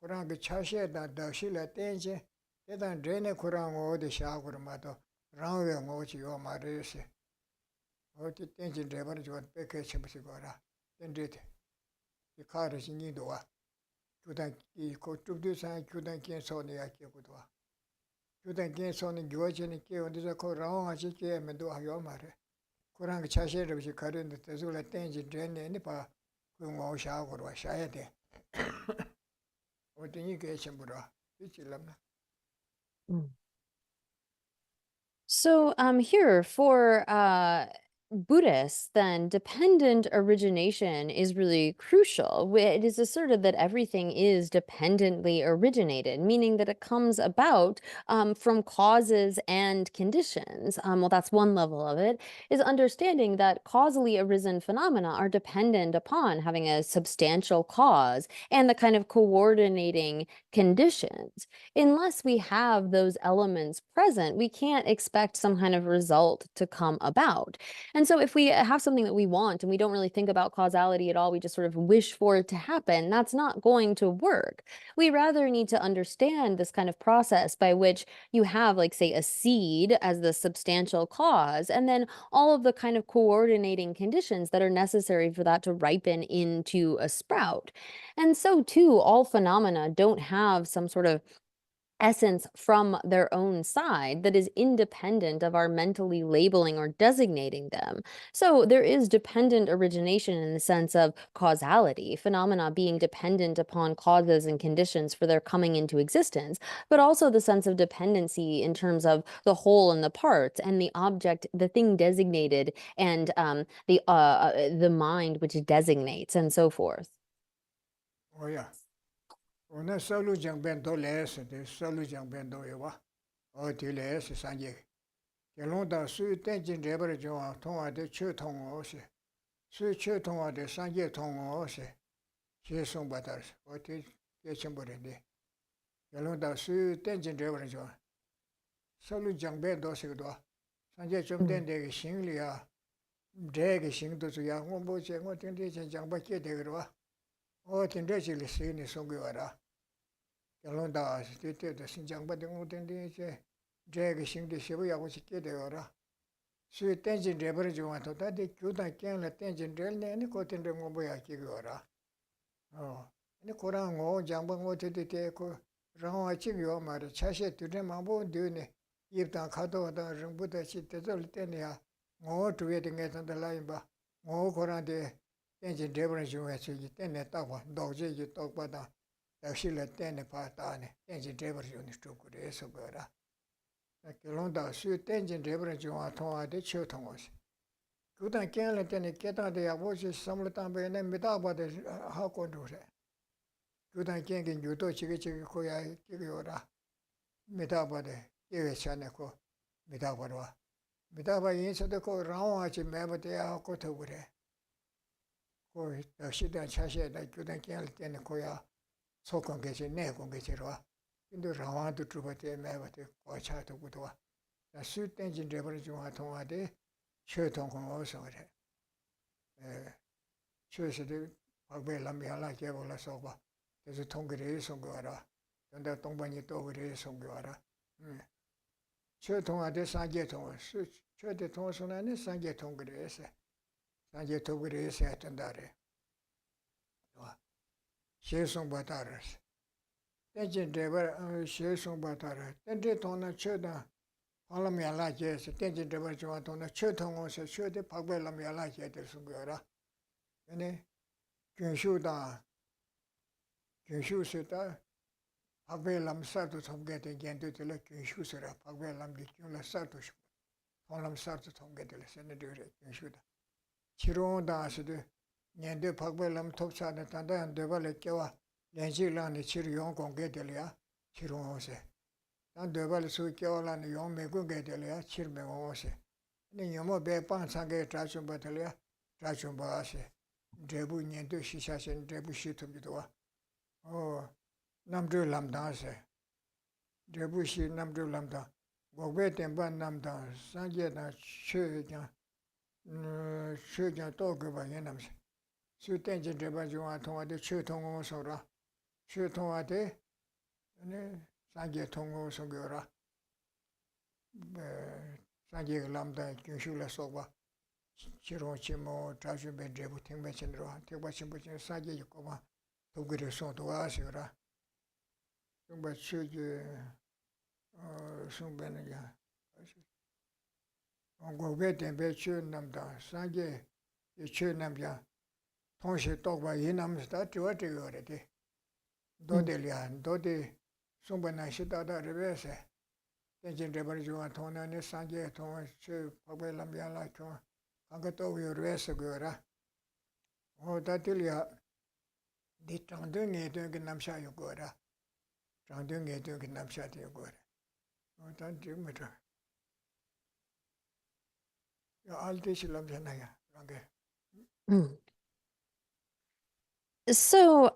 고랑 그 차시에다 다실레 땡제 대단 레네 고랑 어디 샤고르마도 라우에 오지 요마르세 어디 땡진 레버리 좀 뺏게 쳐보시거라. 땡짓 이 카르시 니도와 교단 이 고쪽도사 교단 kiến 소는 약기고도와 교단 kiến 소는 교전이 깨어서 그 라옹하지 깨면도 하요 말해. 그런 그 자세를 없이 가는데 대소라 땡진 레네니 봐. 그 뭐샤고로 와셔야 돼. 어디 이게 전부라. 이질랍나. So here for Buddhists, then dependent origination is really crucial. It is asserted that everything is dependently originated, meaning that it comes about from causes and conditions. Well, that's one level of it, is understanding that causally arisen phenomena are dependent upon having a substantial cause and the kind of coordinating conditions. Unless we have those elements present, we can't expect some kind of result to come about. And so if we have something that we want and we don't really think about causality at all, we just sort of wish for it to happen, that's not going to work. We rather need to understand this kind of process by which you have, like, say, a seed as the substantial cause, and then all of the kind of coordinating conditions that are necessary for that to ripen into a sprout. And so too, all phenomena don't have some sort of essence from their own side that is independent of our mentally labeling or designating them. So there is dependent origination in the sense of causality, phenomena being dependent upon causes and conditions for their coming into existence, but also the sense of dependency in terms of the whole and the parts and the object, the thing designated, and the mind which designates, and so forth. Oh yeah. 오늘 솔루장변도 레스데 솔루장변도에와 어디레스 산제 결론다 수 땡진 레버를 좀 통화대 최통어시 수 최통화대 산제 통어시 계속 받아서 어디 계천버리네 결론다 수 땡진 레버를 좀 솔루장변도시도 산제 좀 된데 신리야 대게 신도서 양원 보지 뭐 된데 장밖에 되거라 어떤 데실이 신이 속여라 결론다 스티트도 신장받은 거든데 이제 제가 신데 시부야고 시켜대요라. 수 텐진 레버리 좀 왔다. 데 교단 깨는 텐진 렐네 코텐데 뭐 뭐야 기거라. 아니 코랑 뭐 장방 뭐 되게 그 라와 지요 말에 차시 되네 마보 되네. 입단 가도다 정부다 시대들 때냐. 뭐 두에 등에 산달라임 봐. 뭐 코란데 텐진 레버리 좀 해서 때네 따고 도저히 똑바다. 역시를 때네 봤다네. 텐진 레버리 좀 스토그래서 거라. 결론다 수 텐진 레버리 좀 통화돼 쳐 통화시. 그다 깨는 때네 깨다데 야보시 삼르탄베네 미다바데 하고 도래. 그다 깨게 유도 지게 거야 끼고라. 미다바데 예외샤네고 미다바와. 미다바 인서도 그 라와지 매버데 하고 더 그래. 그 역시다 차시에다 그다 깨는 때네 거야 소konge지 내konge지로와. 근데 라와도 주버데 매버데 거차도 구도와. 수 텐진 레버리 좀 통화돼 최통공어서 그래. 최시대 박배람이라 개볼라 써봐. 그래서 통그레 송거라. 근데 동반이 또 그래 송거라. 최통화대 상계통 최대 통선안에 상계통 그래서 상계통 그래서 했던다래. 와. 시송바다르스. 텐진 레버 시송바다르. 텐데 통나 최다 알람이라 제스 텐진 레버 좀 통나 최통어서 최대 박배람이라 제들 송거라. 네. 근슈다 근슈스다 박배람 사도 통계된 견도들 근슈스라 박배람기 균라 사도 싶고 통람 사도 통계들 세네들이 근슈다 치료다스도 년대 박배람 톱사는 단단 되발에 깨와 연실란의 치료 용 공개들이야 치료오세 단 되발에 수 깨와라는 용 매공개들이야 치료명오세 네 영어 배반 상계 자좀 받들이야 자좀 봐세 제부 년도 시샤신 제부 시tum기도 와. 남들 람다세. 제부시 남들 람다. 고베 템반 남다. 상제다 최냐. 최냐 또 그바 예남세. 수텐진 제바주와 통화대 최통호소라. 최통화대 네 상제 통호소거라. 상제 람다 교슈라 소바. 치료치모 자주배 제부 탱배신으로 대바신부진 사제 있고만 도그를 소도하시라. 정말 최제 송배는야. 고베 템배 최남다 사제 최남자 통시 똑바 이남스다 저어되거래. 도델이야 도데 송배나 시다다 레베세. 텐진 레버리 좀 통나네 사제 통 최 박배람이야라 좀 아까도 위로해서 그거라. 다들이야. 네 장등에 되게 남샤요 거라. 장등에 되게 남샤요 거라. 단 지금부터. 야 알데실람잖아요. 그게. So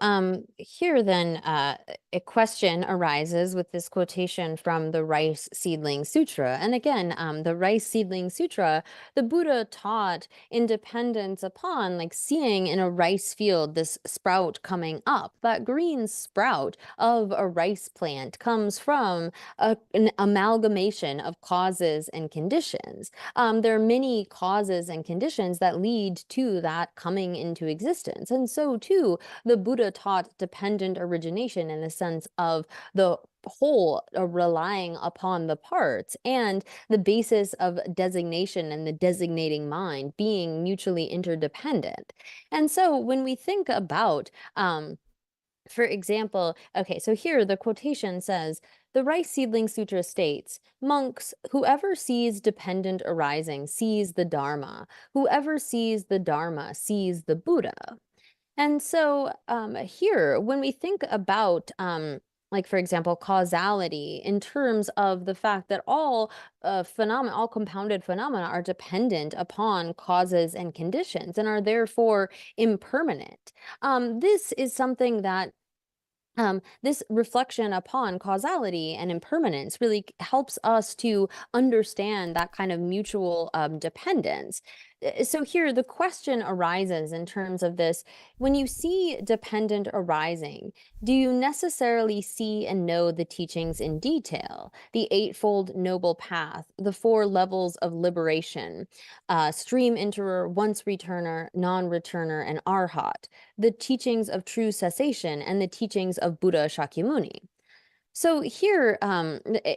here then a question arises with this quotation from the Rice Seedling Sutra. And again, the Rice Seedling Sutra, the Buddha taught independence upon like seeing in a rice field this sprout coming up. That green sprout of a rice plant comes from an amalgamation of causes and conditions. There are many causes and conditions that lead to that coming into existence. And so too, the Buddha taught dependent origination in the sense of the whole relying upon the parts and the basis of designation and the designating mind being mutually interdependent. And so when we think about, for example, okay, so here the quotation says, the Rice Seedling Sutra states, monks, whoever sees dependent arising sees the Dharma. Whoever sees the Dharma sees the Buddha. And so here, when we think about, like, for example, causality in terms of the fact that all phenomena, all compounded phenomena are dependent upon causes and conditions and are therefore impermanent, this is something that this reflection upon causality and impermanence really helps us to understand that kind of mutual dependence. So here the question arises in terms of this. When you see dependent arising, do you necessarily see and know the teachings in detail? The Eightfold Noble Path, the 4 levels of liberation, stream enterer, once returner, non-returner, and arhat, the teachings of true cessation, and the teachings of Buddha Shakyamuni. So here,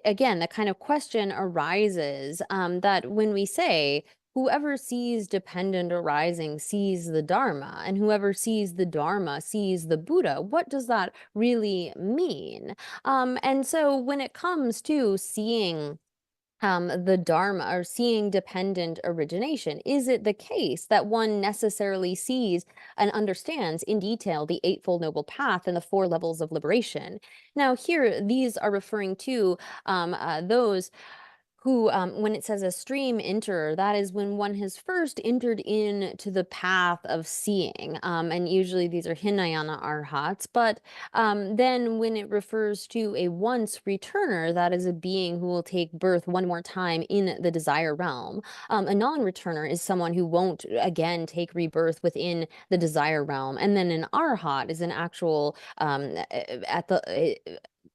again, the kind of question arises that when we say, whoever sees dependent arising sees the Dharma, and whoever sees the Dharma sees the Buddha, what does that really mean? And so when it comes to seeing the Dharma or seeing dependent origination, is it the case that one necessarily sees and understands in detail the Eightfold Noble Path and the 4 levels of liberation? Now, here, these are referring to those who, when it says a stream enterer, that is when one has first entered into the path of seeing. And usually these are Hinayana arhats. But then when it refers to a once returner, that is a being who will take birth one more time in the desire realm. A non-returner is someone who won't again take rebirth within the desire realm. And then an arhat is an actual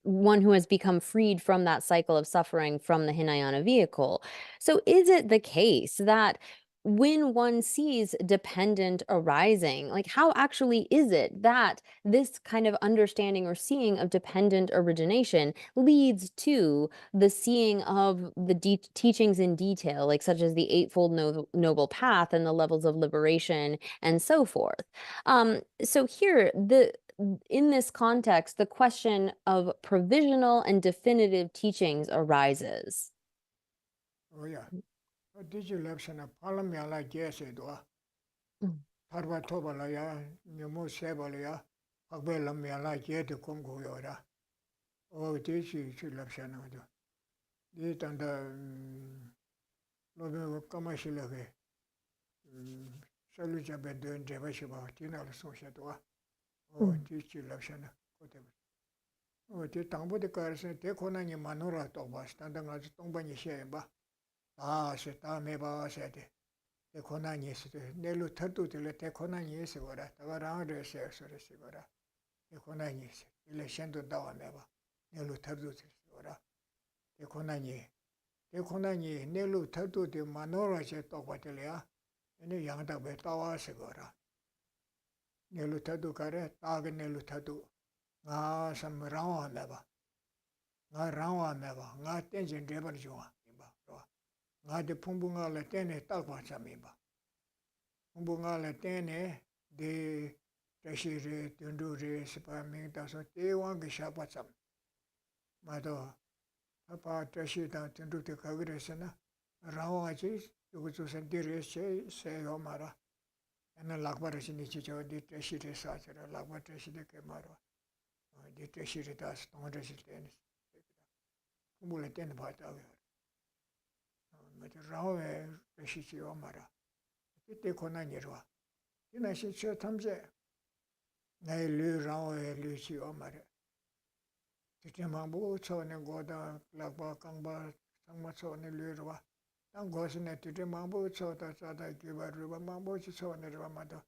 one who has become freed from that cycle of suffering from the Hinayana vehicle. So is it the case that when one sees dependent arising, like how actually is it that this kind of understanding or seeing of dependent origination leads to the seeing of the teachings in detail, like such as the Eightfold Noble Path and the levels of liberation and so forth? So here, in this context, the question of provisional and definitive teachings arises. Oh yeah. Did you election parliament like yesterday? Tarba Tobala ya, Numu Sebalia, Agbelam like yet to Congo Yora. Oh, did you election? Did and Lobe commercial Soluja Bedun Jevashiba, Tina Soshatua. Oh, did you election? Oh, the Tambo de Cars, take on any manura toba, standing as Tombani Sheba. Ah, said Tameba said. The Konani, Nelu Tatu till the Konani Sigora, around the Sex or the Sigora. The Konani, election to Dawameva, Nelu Tatu Sigora. The Konani, Nelu Tatu, the Manora Jet of Watelia, and the young Betawa Sigora. Nelu Tatu Care, Tag Nelu Tatu. Ah, some Rawa Meva. Nga Rawa Meva, Nga Tension Debar Jua. Nga de Pumbunga Latene Talpa Samiba. Pumbunga Latene de Tashiri Tunduri Sipaming Taso Tewan Gishapasam. Mado Papa Tashita Tundu Kagresana Rawachis, Yugutu Sandiri say Omara, and a Lakbarasinicho de Tashiri Satra, Lakbatashi Kemaro, de Tashiritas, Tondrasitan. Pumbulaten Pataga. Rawe Rashichi Omara. It Konanirwa. In I should show Tamze. Nay Lu Rawe Lucy Omara. Titimambu, Son and Goda, Lagba, Kangba, Sangmaso and Lurwa. Don't go in at Titimambu, so that I give a river mambo, so and Ramada.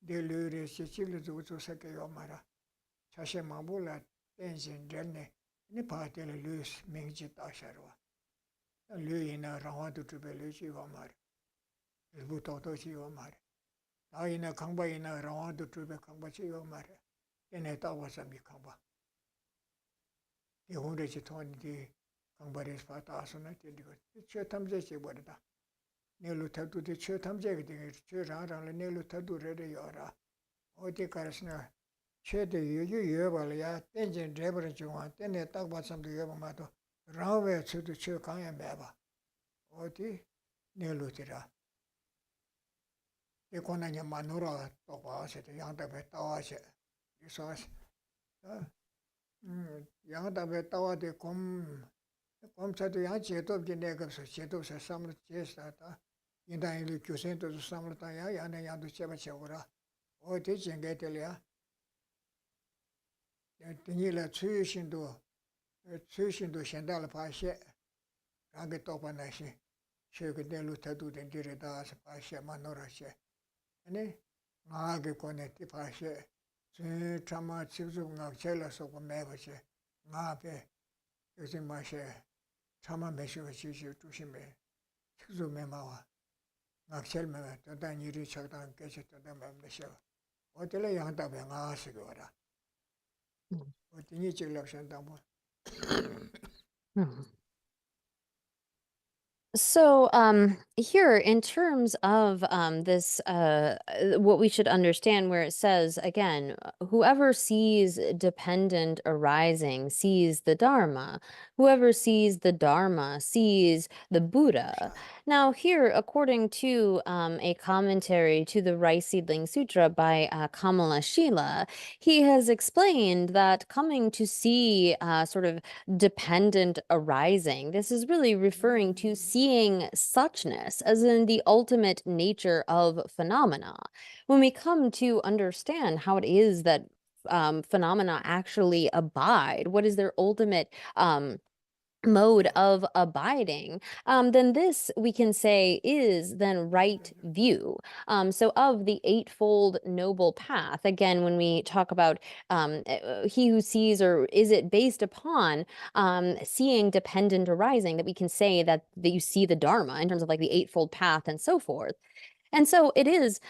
De Lure Sicily to Sake Omara. Sasha Mambula, Tenzin, Jenne, Nipati Luz, Mingit Asharwa. Lui in a Rawantu to Beluchi Omar. Il Butotochi Omar. I in a Kamba in a Rawantu to be Kambachi Omar. In a Tawasami Kamba. The Hundred the Kambaris Patasona, the Chetamjechi Borda. Nelu Tatu the Chetamjek, the Churran and Nelu Tatu Rede Yora. O the Karasna. Chet you Yuvalia, Tenjin Deborah, then they talk about something Yamato. Rawe to the Churkan and Baba. Oti Nelutira. The Konanya Manura Topas at the Yanta Betawas. This was Yanta Betawa de come to the Yanchet of the Negatives, Chetos, a summer chest at Indain Lucusent to the Summertaya and a Yandu Chevachora. Or teaching Gatelia. The Nila Tuition do Shandala Pashe, Ragatopa Nashi. 최근에 루타도 된디르다 파시아 마노라시 아니 나게 코네티 파시 제 참아 지수가 젤라서 매버시 나베 요즘 마시 참아 매시가 지시 조심해 특수 매마와 낙셀매 또단 일이 적당 깨졌다 매매셔 어딜래 양답에 나시거라 어디니 질럽선다고 So here, in terms of this, what we should understand, where it says again, whoever sees dependent arising sees the Dharma. Whoever sees the Dharma sees the Buddha. Now, here, according to a commentary to the Rice Seedling Sutra by Kamala Shila, he has explained that coming to see sort of dependent arising, this is really referring to seeing suchness as in the ultimate nature of phenomena. When we come to understand how it is that phenomena actually abide, what is their ultimate mode of abiding, then this we can say is then right view. So of the Eightfold Noble Path, again, when we talk about he who sees, or is it based upon seeing dependent arising, that we can say that you see the Dharma in terms of like the Eightfold Path and so forth. And so it is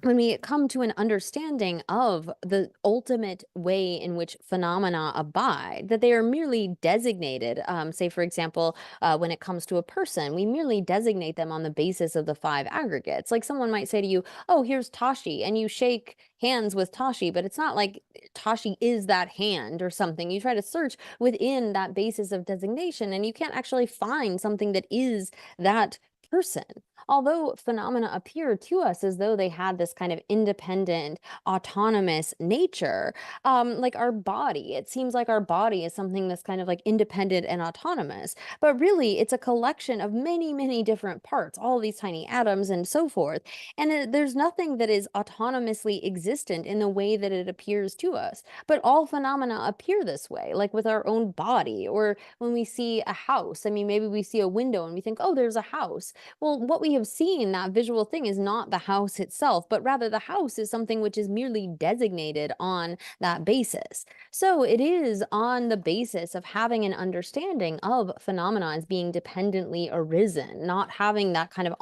when we come to an understanding of the ultimate way in which phenomena abide, that they are merely designated. Say, for example, when it comes to a person, we merely designate them on the basis of the five aggregates. Like someone might say to you, oh, here's Tashi, and you shake hands with Tashi, but it's not like Tashi is that hand or something. You try to search within that basis of designation, and you can't actually find something that is that person. Although phenomena appear to us as though they had this kind of independent, autonomous nature, like our body, it seems like our body is something that's kind of like independent and autonomous, but really it's a collection of many, many different parts, all these tiny atoms and so forth. And there's nothing that is autonomously existent in the way that it appears to us, but all phenomena appear this way, like with our own body, or when we see a house. I mean, maybe we see a window and we think, oh, there's a house. Well, what we have seen, that visual thing, is not the house itself, but rather the house is something which is merely designated on that basis. So it is on the basis of having an understanding of phenomena as being dependently arisen, not having that kind of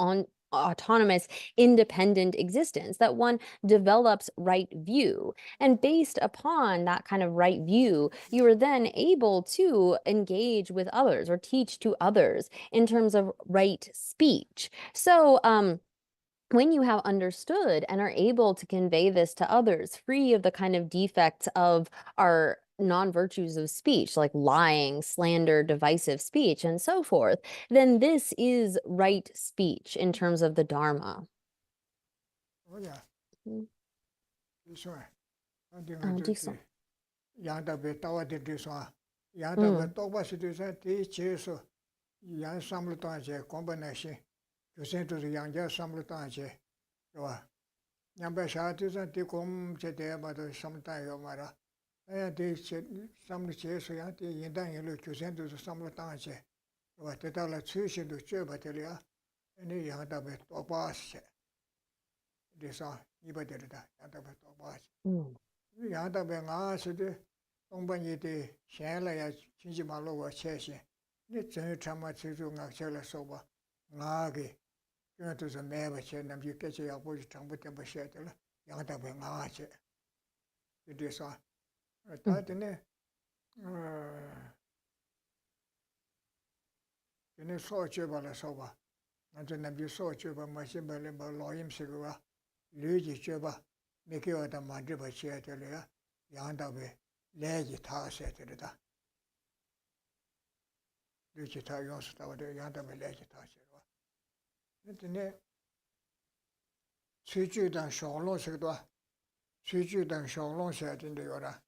autonomous, independent existence, that one develops right view. And based upon that kind of right view, you are then able to engage with others or teach to others in terms of right speech. So, when you have understood and are able to convey this to others, free of the kind of defects of our non-virtues of speech, like lying, slander, divisive speech, and so forth, then this is right speech in terms of the Dharma. 뭐야 이소 Dixon. 양답에 따와들 뒤서 양답에 똑바시 뒤서 뒤 제서 양 삼을 동안에 공부하시 교생들도 양자 삼을 동안에 좋아 양배 샤트서 뒤곰 제대 봐도 삼다요 말아 에 삼을 제서 양대 인단일로 교생들도 삼을 동안에 좋아 대달라 추신도 쥐어버들이야 아니 양답에 똑바시 그래서 이버들다 양답에 똑바시 양답에 가서도 동반이들 샤라야 진지 말로와 채시 네 전에 참아 지수 낙찰을 써봐 나게 그래서 매버체 남지 깨져야 보지 정부터 버셔야 될 양답에 가서 그래서 다들 얘네 소주발을 써봐 나도 남지 소주바 마시발에 뭐 로임식과 류지 줘봐 메케어다 만져 버셔야 될이야 양답에 내지 타셔야 되다 류지 타 용수다 돼 양답에 내지 타셔 근데 수주당 쇼롱식도 수주당 쇼롱셔야 된대요라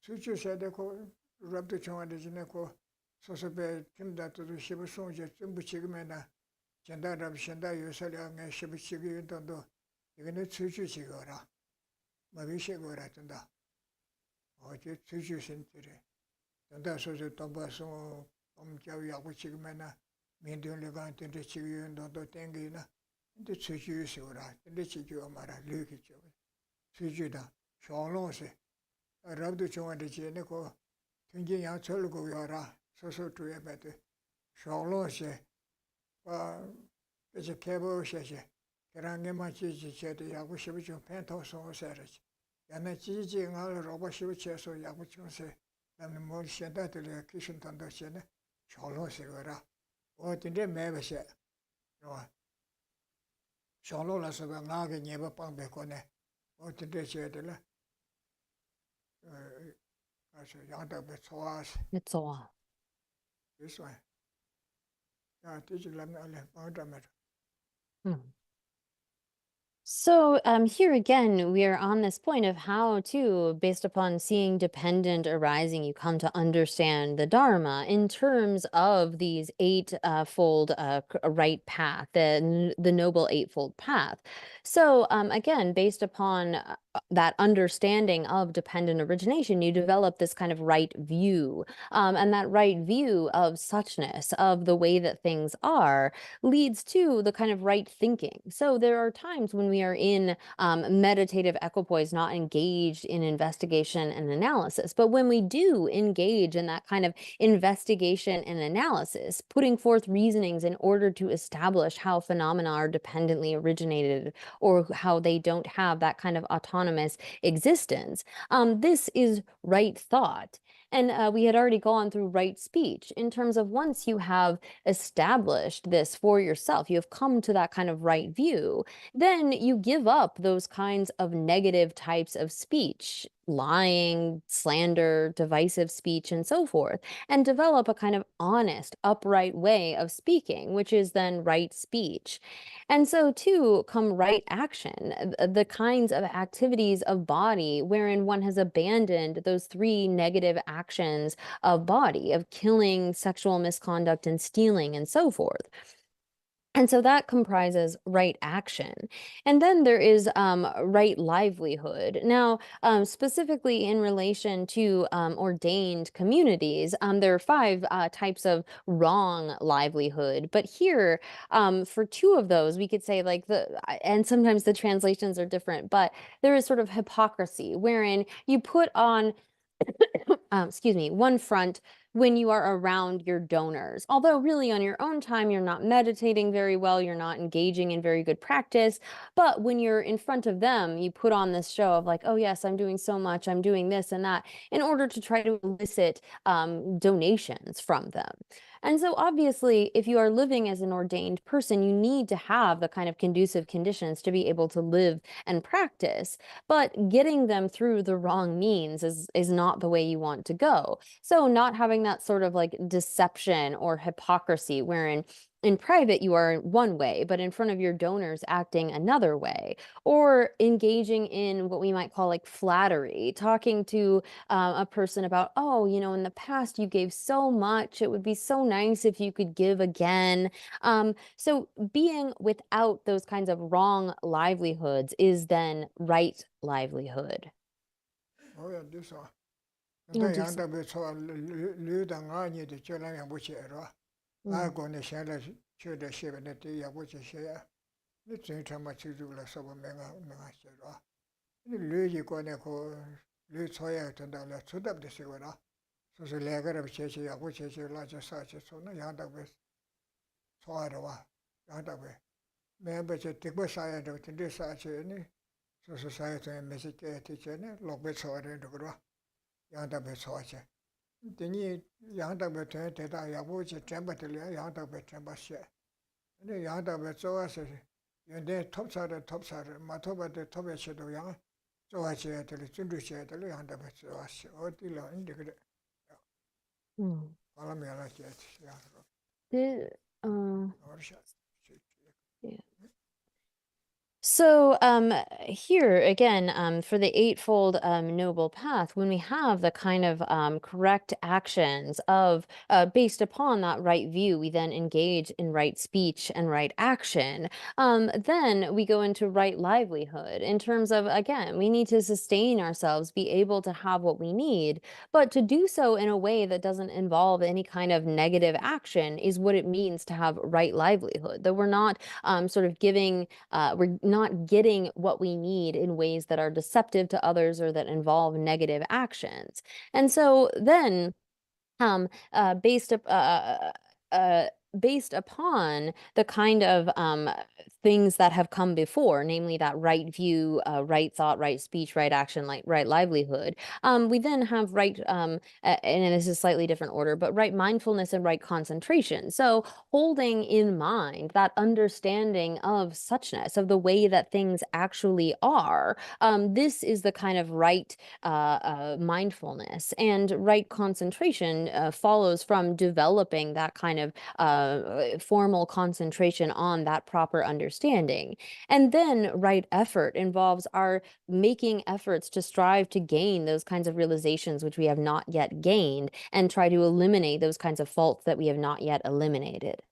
수주셔야 되고 랍도 정화되 지내고 소소배 팀다도 시부 송제 좀 붙이면은 전달하면 신다 요소량에 시부 치기 정도 이거는 수주시거라 마비시거라 된다 어제 수주신들이 전달 소소 동바송 엄자위 하고 지금에는 Mindun Ligan, the Chiyu, and Dodo Tengina, the Tsuju Sura, the Chiju Amara, Luki, Sujuda, Shalonse, a Rabdu Chong de Geneco, Tunji Yang Cholugo Yara, so to a better. Shalonse, there's a cable session. Kerangema Chichi Chet, Yabushivich, Pentos or Serich. Yana Chichi and all Robashivich, so Yabuchon say, and the more Shenda to the kitchen thunder Shena, Shalonse. What in the Mavashe? Shalola Savanaga never pump becone. What in the Shedela? I said, Yanda Betsoas, It's all. this one. Yeah, teach them all the matter. So here again, we are on this point of how to, based upon seeing dependent arising, you come to understand the Dharma in terms of these eightfold right path, the Noble Eightfold Path. So again, based upon that understanding of dependent origination, you develop this kind of right view. And that right view of suchness, of the way that things are, leads to the kind of right thinking. So there are times when we are in meditative equipoise, not engaged in investigation and analysis. But when we do engage in that kind of investigation and analysis, putting forth reasonings in order to establish how phenomena are dependently originated or how they don't have that kind of autonomous existence, this is right thought. And we had already gone through right speech in terms of once you have established this for yourself, you have come to that kind of right view, then you give up those kinds of negative types of speech, lying, slander, divisive speech, and so forth, and develop a kind of honest, upright way of speaking, which is then right speech. And so too come right action, the kinds of activities of body wherein one has abandoned those three negative actions of body, of killing, sexual misconduct, and stealing, and so forth. And so that comprises right action. And then there is right livelihood. Now, specifically in relation to ordained communities, there are five types of wrong livelihood. But here, for two of those, we could say and sometimes the translations are different, but there is sort of hypocrisy wherein you put on one front when you are around your donors. Although really on your own time, you're not meditating very well, you're not engaging in very good practice. But when you're in front of them, you put on this show of like, oh yes, I'm doing so much, I'm doing this and that, in order to try to elicit donations from them. And so obviously, if you are living as an ordained person, you need to have the kind of conducive conditions to be able to live and practice. But getting them through the wrong means is not the way you want to go. So not having that sort of like deception or hypocrisy wherein in private you are one way, but in front of your donors acting another way, or engaging in what we might call like flattery, talking to a person about, oh, in the past you gave so much, it would be so nice if you could give again. So being without those kinds of wrong livelihoods is then right livelihood. Oh, yeah, this one. Oh, The this- Yanda Betso, Ludanga, the Children and Buchera. I go on the Shella, should the ship and the Yabucha share. It's in time much to do less of a mega shera. The Luigi Coneco, Lutoya, and the Sud of the Sigura. So the lager of Chechi, Yabucha, larger such as so no Yanda with Soarawa, Yanda way. Member to take a side of the such any. So society and message teacher, look bit or into Gura. Yanda Betsoche. Then Yanda Betan, Yabucha, Chamberlain, Yanda Betambashe. And the Yanda Betsoas, and then top side, Matoba, the top shadow young. So I said to the Tundu shed, the Yanda Betsoas, or the line, the Palamela jet. The, Or shot. yeah. So here again, for the Eightfold Noble Path, when we have the kind of correct actions of based upon that right view, we then engage in right speech and right action. Then we go into right livelihood in terms of, again, we need to sustain ourselves, be able to have what we need, but to do so in a way that doesn't involve any kind of negative action is what it means to have right livelihood. That we're not sort of we're not getting what we need in ways that are deceptive to others or that involve negative actions. And so then um, uh, based up, uh, uh, based upon the kind of things that have come before, namely that right view, right thought, right speech, right action, like right livelihood, we then have right, and this is a slightly different order, but right mindfulness and right concentration. So holding in mind that understanding of suchness, of the way that things actually are, this is the kind of right mindfulness, and right concentration follows from developing that kind of formal concentration on that proper understanding. And then right effort involves our making efforts to strive to gain those kinds of realizations which we have not yet gained, and try to eliminate those kinds of faults that we have not yet eliminated.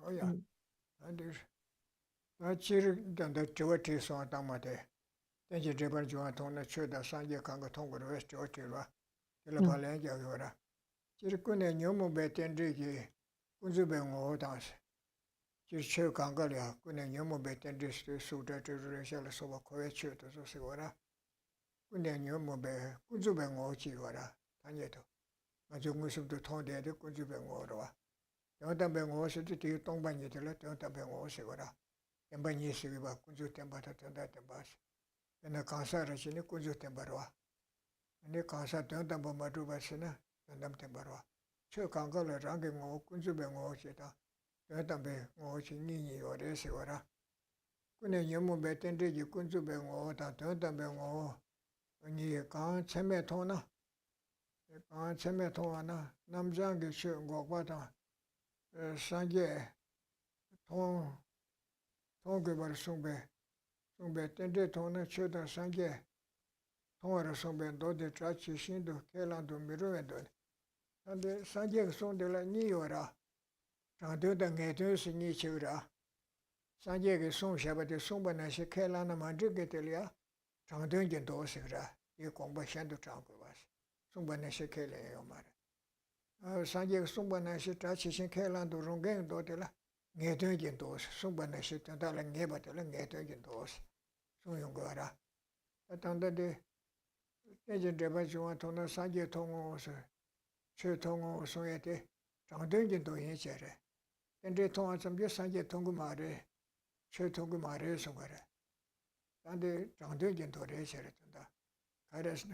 Oh yeah. And chiri danda chiwa ti son tamate. Tenji driban juan tongna chuda sanje kanga tongura west chiwa tirwa. Tila palen jagora. Chiri kune nyomu be tenri ki kunzu be ngo dansi. Chiri chiwa kanga liya kune nyomu be tenri suda tirure shala soba kowe chiwa to sigora. Kune nyomu be kunzu be ngo chiwara. Tanye to. Mazu ngusub to tongde de kunzu be ngo rwa. Tengta be ngo si ti tongba nye tila tengta be ngo sigora. Temba nye sigiba kunzu temba ta tengta temba si. Tena kansa rachini kunzu temba rwa. Ani kansa tengta ba madu basina tengtam temba rwa. Che kanka le rangi ngo kunzu be ngo chi ta. Tengta be ngo chi nyi yore sigora. Kune nyamu be tende ji kunzu be ngo ta tengta be ngo. Nyi kaan cheme tona. Kaan cheme tona na. Namjangi che ngo kwa ta. Sanje tong ge bar sungbe tende tona choda sanje tongara sungbe do de trachi shindu kelando miruwe do ande sanje sungde la ni yora changde da ngede si ni chura sanje ge sung shaba de sungba na she kelana mandre ge telia changde ge do sigra ye kongba shandu changko was sungba na she kele yo mare sanje sungba na she trachi shin kelando rungen do de la ngede ge do sungba na she ta la ngeba de la ngede ge do 소용거라. 어떤데 이제 대바 중앙 통나 산제 통어서 최통어 소에데 장등진도 해제래. 근데 통화 좀 산제 통고 말에 최통고 말에서 그래. 근데 장등진도 해제래 된다. 그래서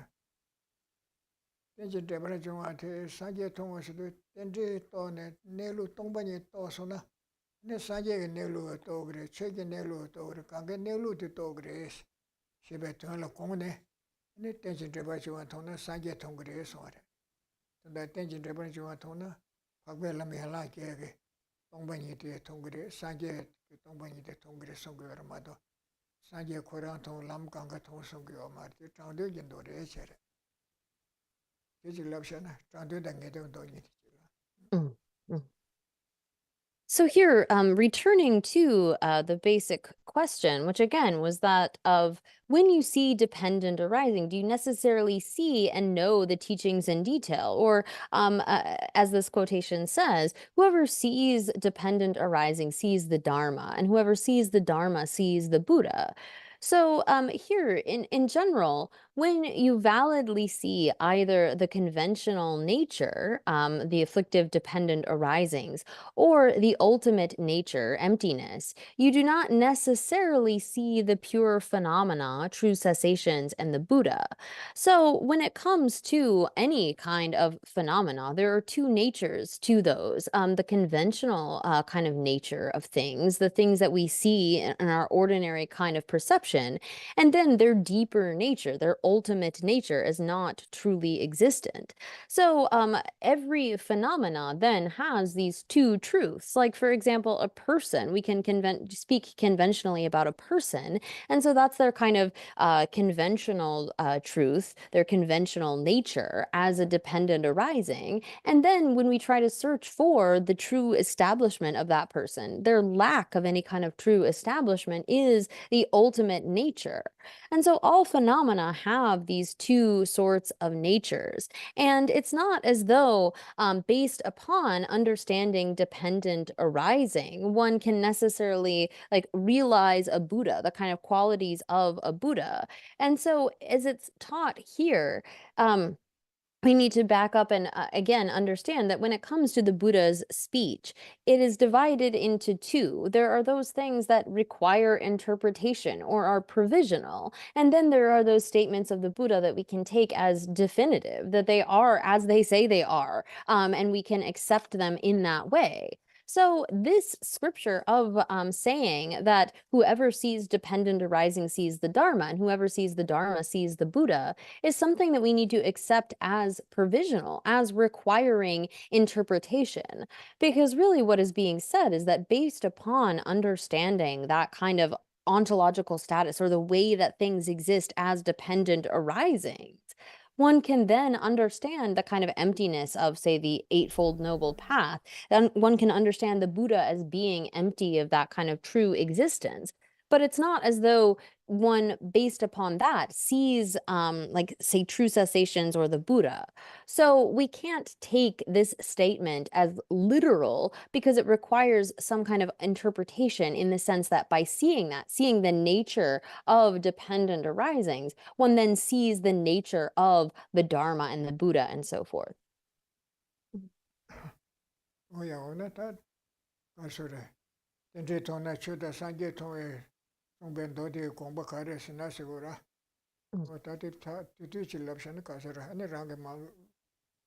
이제 대바 중앙한테 산제 통어서도 근데 또네 내로 동반이 또서나 내 산제가 내로 또 그래. 최게 내로 또 그래. 강게 내로도 또 그래. 집에 들어 공원에 내 땡진 대바 중앙 통나 산제 통그래서 그래. 근데 땡진 대바 중앙 통나 박벨람이 할라게 동반이 돼 통그래. 산제 동반이 돼 통그래 성교라마도 산제 코랑 통 람강가 통 성교 말이 장대진 도래 해체래. 이제 랍샤나 장대당에 돈이 So here, returning to the basic question, which again was that of when you see dependent arising, do you necessarily see and know the teachings in detail? Or as this quotation says, whoever sees dependent arising sees the Dharma, and whoever sees the Dharma sees the Buddha. So here, in general, when you validly see either the conventional nature, the afflictive dependent arisings, or the ultimate nature, emptiness, you do not necessarily see the pure phenomena, true cessations, and the Buddha. So when it comes to any kind of phenomena, there are two natures to those. The conventional kind of nature of things, the things that we see in our ordinary kind of perception, perception, and then their deeper nature, their ultimate nature, is not truly existent. So every phenomena then has these two truths. Like, for example, a person, we can speak conventionally about a person, and so that's their kind of conventional truth, their conventional nature as a dependent arising. And then when we try to search for the true establishment of that person, their lack of any kind of true establishment is the ultimate nature. And so all phenomena have these two sorts of natures. And it's not as though, based upon understanding dependent arising, one can necessarily like realize a Buddha, the kind of qualities of a Buddha. And so, as it's taught here, we need to back up and again understand that when it comes to the Buddha's speech, it is divided into two. There are those things that require interpretation or are provisional. And then there are those statements of the Buddha that we can take as definitive, that they are as they say they are, and we can accept them in that way. So this scripture of saying that whoever sees dependent arising sees the Dharma, and whoever sees the Dharma sees the Buddha, is something that we need to accept as provisional, as requiring interpretation. Because really what is being said is that based upon understanding that kind of ontological status or the way that things exist as dependent arisings, one can then understand the kind of emptiness of, say, the Eightfold Noble Path. Then one can understand the Buddha as being empty of that kind of true existence. But it's not as though one, based upon that, sees, like, say, true cessations or the Buddha. So we can't take this statement as literal because it requires some kind of interpretation in the sense that by seeing that, seeing the nature of dependent arisings, one then sees the nature of the Dharma and the Buddha and so forth. Oh yeah, on that. Also, the tona chuda sanje towe songben dodi gongba kare sina segura. Oh, that it teach option kasera. Any range mal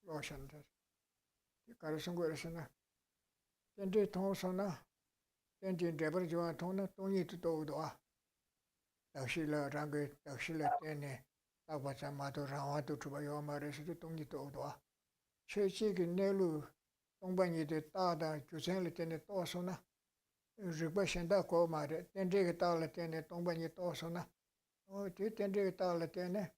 lotion. Karasungura sina. Then the ton sona. Then the deber joa tona toni to do doa. Dakshila range, dakshila tene. Tabacha mato rawa to tubayo mares to toni to doa. Chechi nelu. 동반이 됐다다 교생을 때문에 또 소나 리버션다 고 말에 텐데게 따라 때문에 동반이 또 소나 뒤 텐데게 따라 때문에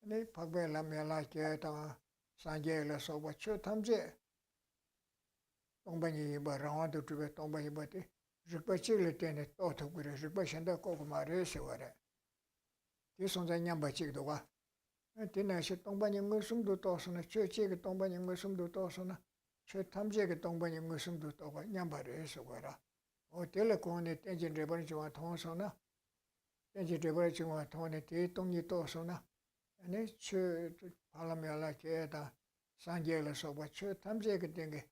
네 박배라면라 게다 산제를 소바 초 탐제 동반이 뭐라와도 주베 동반이 뭐지 리버치를 때문에 또 더그래 리버션다 고 말에 세워래 이 손자냐 바치기도 와 뒤나시 동반이 무슨도 또 소나 저지게 동반이 무슨도 또 소나 저 탐지의 동반이 무슨 도 또가 냠바를 해서 거라. 텔레콘에 텐진 레버리 좋아 통소나. 텐진 레버리 좋아 통에 대동이 또소나. 아니 저 발라면라 게다 산제라서 저 탐지의 된게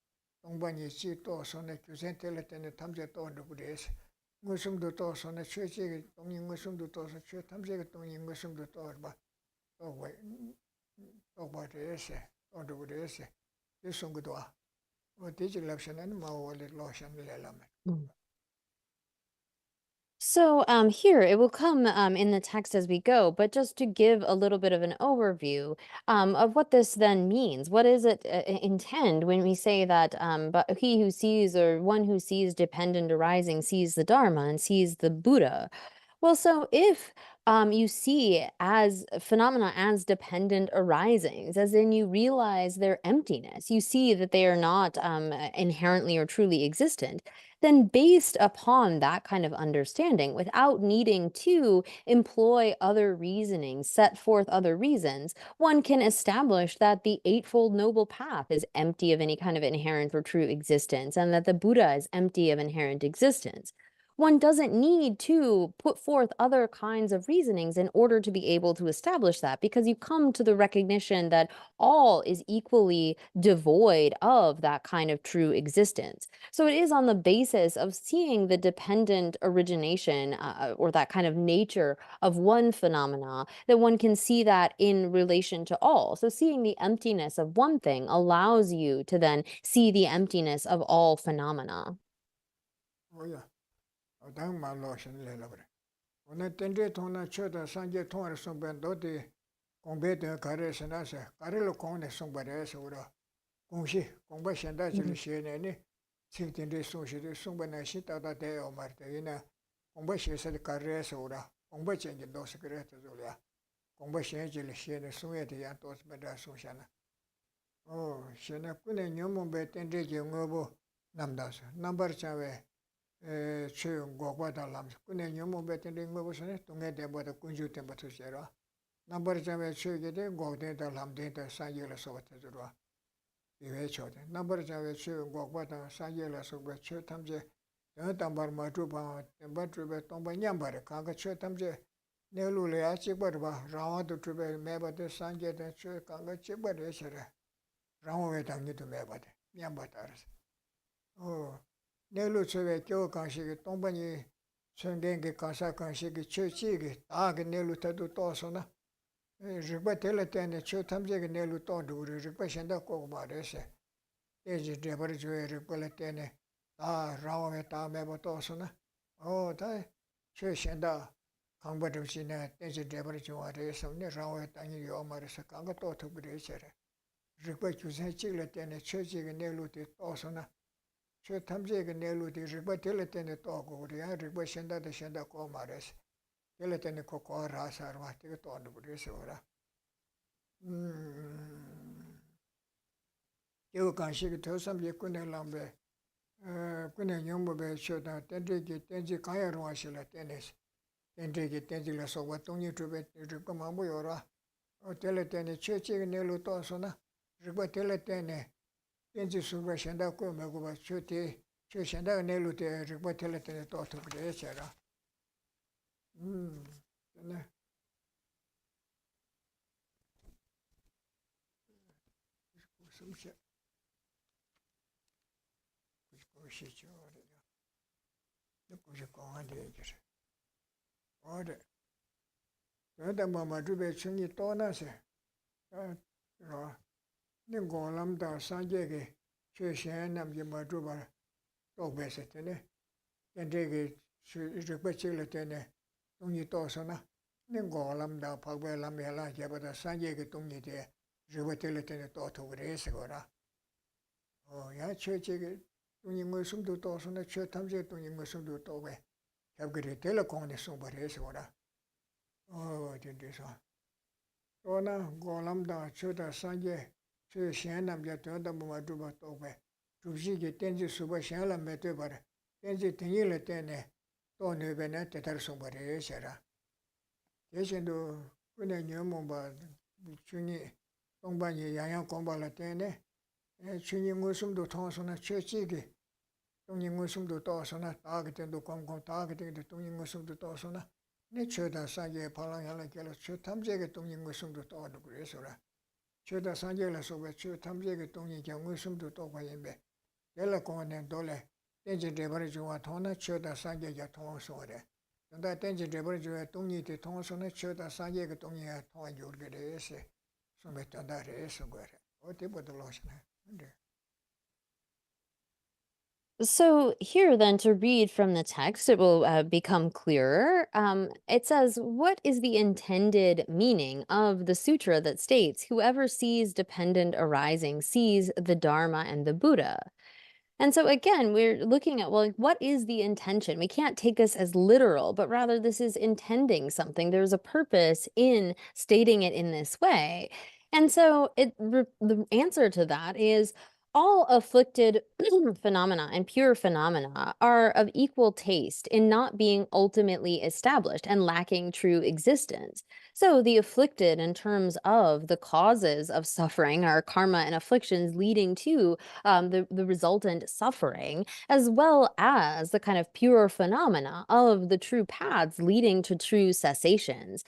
동반이 지 또소네 교생 텔레텐에 탐지 또 그래서 무슨 도 또소네 저지 동이 무슨 도 또서 저 탐지의 동이 무슨 도 또봐. 또 봐래서 또 그래서 이 송구도 So here it will come in the text as we go, but just to give a little bit of an overview of what this then means. What does it intend when we say that but he who sees or one who sees dependent arising sees the Dharma and sees the Buddha? Well, so if you see as phenomena as dependent arisings, as in you realize their emptiness, you see that they are not inherently or truly existent, then based upon that kind of understanding, without needing to employ other reasoning, set forth other reasons, one can establish that the Eightfold Noble Path is empty of any kind of inherent or true existence, and that the Buddha is empty of inherent existence. One doesn't need to put forth other kinds of reasonings in order to be able to establish that, because you come to the recognition that all is equally devoid of that kind of true existence. So it is on the basis of seeing the dependent origination or that kind of nature of one phenomena that one can see that in relation to all. So seeing the emptiness of one thing allows you to then see the emptiness of all phenomena. Oh yeah. Dang my lotion lelabre. 오늘 텐데 통나 쳐다 산제 통을 송변 도디 공배도 가르스나서 가르로 공내 송바래서 우라 공시 공부 현다질 시에네니 책텐데 소시도 송바나 시다다 대요 말때이나 공부 시에서 가르에서 우라 공부 전에 도스 그래서 졸이야 공부 시에질 시에네 송에 대한 도스마다 송샤나 시에나 꾸네 녀몬배 텐데 정어보 남다서 남버 차웨 최용 고과달람 꾸네 녀몬배 텐데 응어보서네 동네 대보다 군주 때부터 시에라 남버 차웨 최게데 고대달람 데다 사이엘서 왔더라 이외 초대 남버 차웨 최용 고과다 사이엘서 그 최탐제 담bar 마주바 템바트베 동바 냠바레 카가 최탐제 네루레 아치버바 라와도 트베 메바데 산제데 최 카가 치버레 셔레 라오웨 당니도 메바데 냠바타르스 네루 최베 교 간시게 동바니 천겐게 가사 간시게 최치게 아게 네루 타도 또서나 리바텔레 테네 최탐제게 네루 또도 리바 셴다 고마레세 에지 데버리 조에 리발레 테네 라오에 다음에 또서나 다 최신다 강바드시네 대지 대버리 좋아해서 네 라오에 땅이 요마르서 강가 또 특별히셔래 리바 주세 찍을 때는 최지게 내루디 또서나 최 탐지게 내루디 리바 될 때는 또 고리야 리바 신다도 신다고 말해서 될 때는 코코 라사르와 되게 또 안도 그래서라 요 간식이 더 삼제 꾸네람베 그네 영무배 쇼다 텐데기 텐지 가야로 하실라 텐데스 텐데기 텐지라서 와동이 주베 르고 마모요라 텔레테네 최치게 내로 또서나 르고 텔레테네 텐지 수가 셴다 고메고 바 최티 최셴다 내로테 르고 텔레테네 또토 그래셔라 네 숨쉬 시죠. 그게 공안돼 있어. 어데. 내가 뭐마 주베 충이 떠나서 능고람다 산제게 최신 남게 마주바 또 베세테네. 근데게 이렇게 때네 동이 떠서나 능고람다 박배람이라 제보다 산제게 동이 돼. 저버텔 때네 또 그래서 거라. 야 최제게 동인의 숨도 떠서나 최탐제 동인의 숨도 떠게 잡그리 텔레콤에 숨버려서 오라 진짜서 또나 고람다 최다 산제 최신남자 또다 뭐마두바 떠게 주시게 텐지 수바 샹라 메테바레 텐지 땡일레 때네 또 네베네 테타르 숨버려서라 예전도 그네 녀몬바 중이 동반이 양양 공발라 때네 주님의 숨도 통해서나 최지게 동님의 숨도 떠서나 다그때도 공공 다그때도 동님의 숨도 떠서나 내 최다 산제 발랑하는 게라 최탐제게 동님의 숨도 떠도 그래서라 최다 산제라서 왜 최탐제게 동님 경의 숨도 떠고 있는데 내가 공원에 돌래 땡지 대버리 중화 통나 최다 산제가 통해서래 근데 땡지 대버리 중에 동님이 통해서는 최다 산제가 동님이 통해 요르게 돼서 숨에 떤다래서 그래 어디 보들로시네 So here then to read from the text, it will become clearer. It says, what is the intended meaning of the sutra that states, whoever sees dependent arising sees the Dharma and the Buddha? And so again, we're looking at, well, what is the intention? We can't take this as literal, but rather this is intending something. There's a purpose in stating it in this way. And so the answer to that is all afflicted phenomena and pure phenomena are of equal taste in not being ultimately established and lacking true existence. So the afflicted in terms of the causes of suffering are karma and afflictions leading to the resultant suffering, as well as the kind of pure phenomena of the true paths leading to true cessations.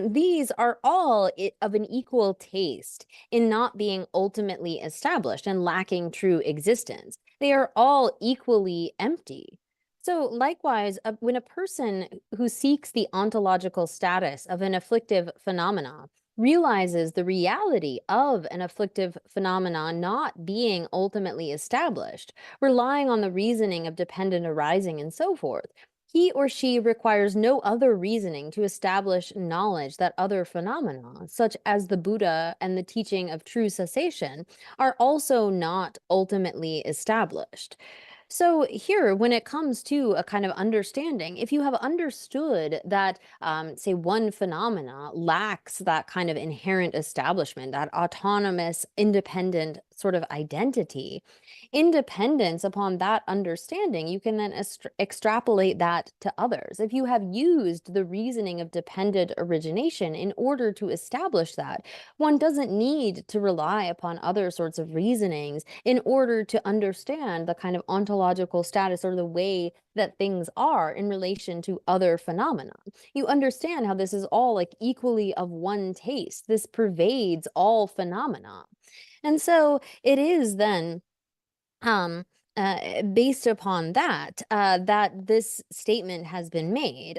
These are all of an equal taste in not being ultimately established and lacking true existence. They are all equally empty. So likewise, when a person who seeks the ontological status of an afflictive phenomena realizes the reality of an afflictive phenomena not being ultimately established, relying on the reasoning of dependent arising and so forth, He or she requires no other reasoning to establish knowledge that other phenomena, such as the Buddha and the teaching of true cessation, are also not ultimately established. So here, when it comes to a kind of understanding, if you have understood that, say, one phenomena lacks that kind of inherent establishment, that autonomous, independent sort of identity, independence upon that understanding, you can then extrapolate that to others. If you have used the reasoning of dependent origination in order to establish that, one doesn't need to rely upon other sorts of reasonings in order to understand the kind of ontological status or the way that things are in relation to other phenomena. You understand how this is all like equally of one taste. This pervades all phenomena. And so it is then um, based upon that, that this statement has been made.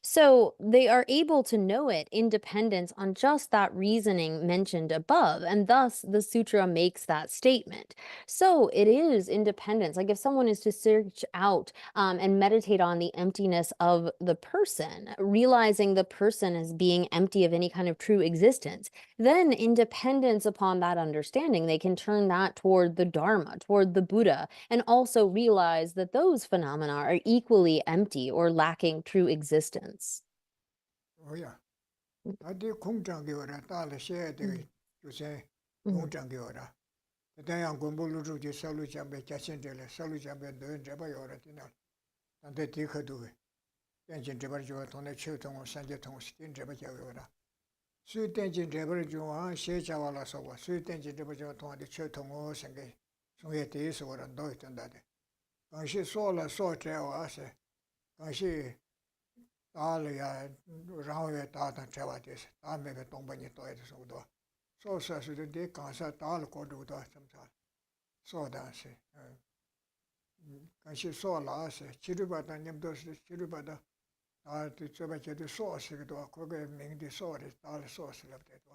So they are able to know it in dependence on just that reasoning mentioned above, and thus the sutra makes that statement. So it is independence. Like if someone is to search out and meditate on the emptiness of the person, realizing the person as being empty of any kind of true existence, then in dependence upon that understanding, they can turn that toward the Dharma, toward the Buddha, and also realize that those phenomena are equally empty or lacking true existence. Oh yeah. Adi 공장기 오라 달셔야 되게 요새 공장기 오라. 대양 공부를 좀 살로 잡에 자신들에 살로 잡에 너 잡아 요라 되나. 근데 뒤커도 tenjin trebar juwa tongne chiu tongo sanje tongo sitin trebar jawa yora. Sui tenjin trebar juwa she jawa la sowa, sui tenjin trebar juwa tonga di chiu tongo senge sungye te iso wara doi tanda de. Gangshi so la so trewa ase, gangshi taali ya rangwe taatan trewa desi, taa mebe tongpa nye toye de sogo do. So sa su de gangsa taali kodo do samsa, so da ase. Gangshi so la ase, chirubata nyamdo se chirubata 또 저번에도 소스기도 거기에 맹디 소리 달 소스랍대도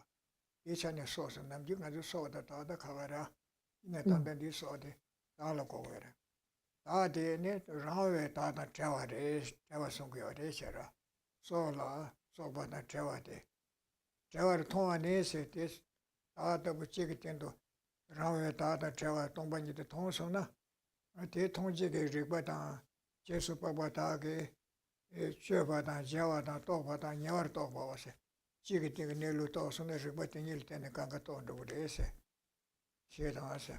이찬에 소스 남지 가지고 소다 다다 가봐라 내 담배디 소디 달고 그래 다데네 라웨 다다 자와레 자와송고요레 셔라 소라 소바다 자와데 자와르 통화내세 데 다다 붙이게 된도 라웨 다다 자와 동반이도 통성나 대통지게 리바다 제수바바다게 Chöpadan, Javadan, Topadan, Yavar Topavase, Chikiting Nilu Tosun, everybody Nilten, Kangaton, the Ese, Shedase.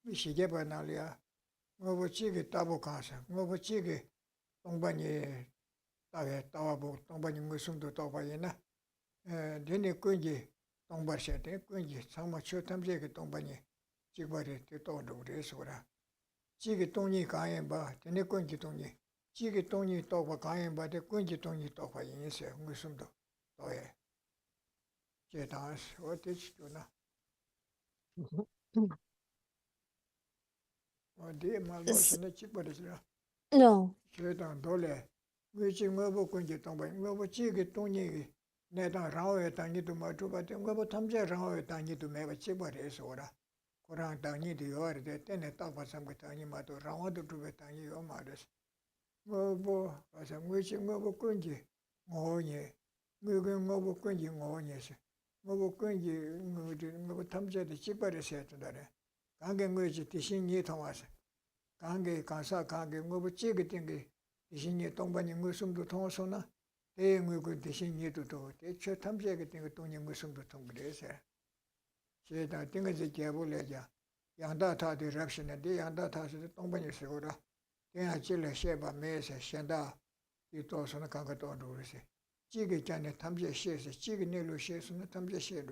Mishigabanalia, Mobuchigi Tabukasa, Mobuchigi, Tombani, Tawabu, Tombani Musum to Topayena, Dini Kunji, Tombashete, Kunji, some much Tamjaki Tombani, Chibari, Tito, the Esura. Chigi Tony Kayamba, Dini Kunji Tony. Chigi Tony Topa Kayan, but the Kunji Tony Topa in Ise, Musumdo, Toye. Jetans, what is Tuna? Oh, dear, my loss in the Chiparisla. No. Jetan Dole, which in Mobo Kunji Tomba, Mobo Chigi Tony, Netan Rawe Tangi to Matu, but in Mobo Tamja Rawe Tangi to Meva Chiparis order. Koran Tangi, the order, the Tenet Topa Samgatani Matu, Rawadu to Betangi, your mothers. Mobo, as I'm wishing Mobo Kunji, Moye, moving Mobo Kunji, Moyes, Mobo Kunji, Mobo Tamja, the cheaper set to that. Kangan which it is in ye Thomas. Kange, Kansa, Kange, Mobo Chigatingi, is in ye Tombani Musum to Tonsona, they will go to sing ye to do it. It's Tamja getting a Tony Musum to Tongres. Said, I think it's a Jabuleja. Yandata direction, and they and that has the Tombani Segura. Then Chile Sheba Mesa, Shanda, you toss on a Kangaton Ruse. Chigi Janet Tamja shares, Chigi Nilo shares on the Tamja Shade.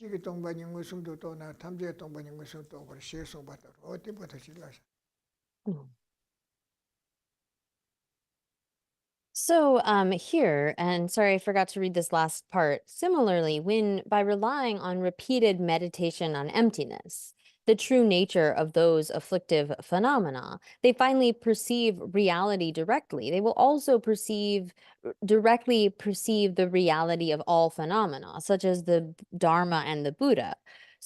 Chigi Tombani Musum to Tona, Tamja Tombani Musum to over shares of butter, or Tibata Chilas. So here, and sorry, I forgot to read this last part. Similarly, when by relying on repeated meditation on emptiness, the true nature of those afflictive phenomena, they finally perceive reality directly. They will also directly perceive the reality of all phenomena, such as the Dharma and the Buddha.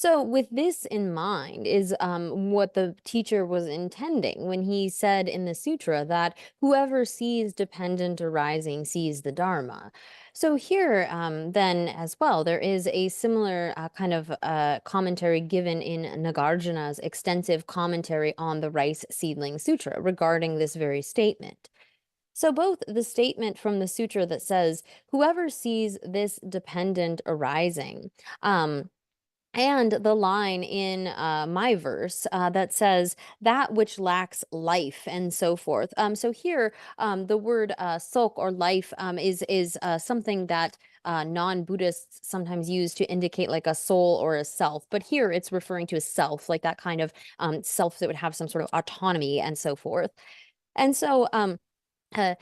So, with this in mind, is what the teacher was intending when he said in the sutra that whoever sees dependent arising sees the Dharma. So, here, then, as well, there is a similar kind of commentary given in Nagarjuna's extensive commentary on the Rice Seedling Sutra regarding this very statement. So, both the statement from the sutra that says, whoever sees this dependent arising, and the line in my verse that says that which lacks life and so forth. So here, the word sok or life is something that non-Buddhists sometimes use to indicate like a soul or a self. But here it's referring to a self, like that kind of self that would have some sort of autonomy and so forth. And so that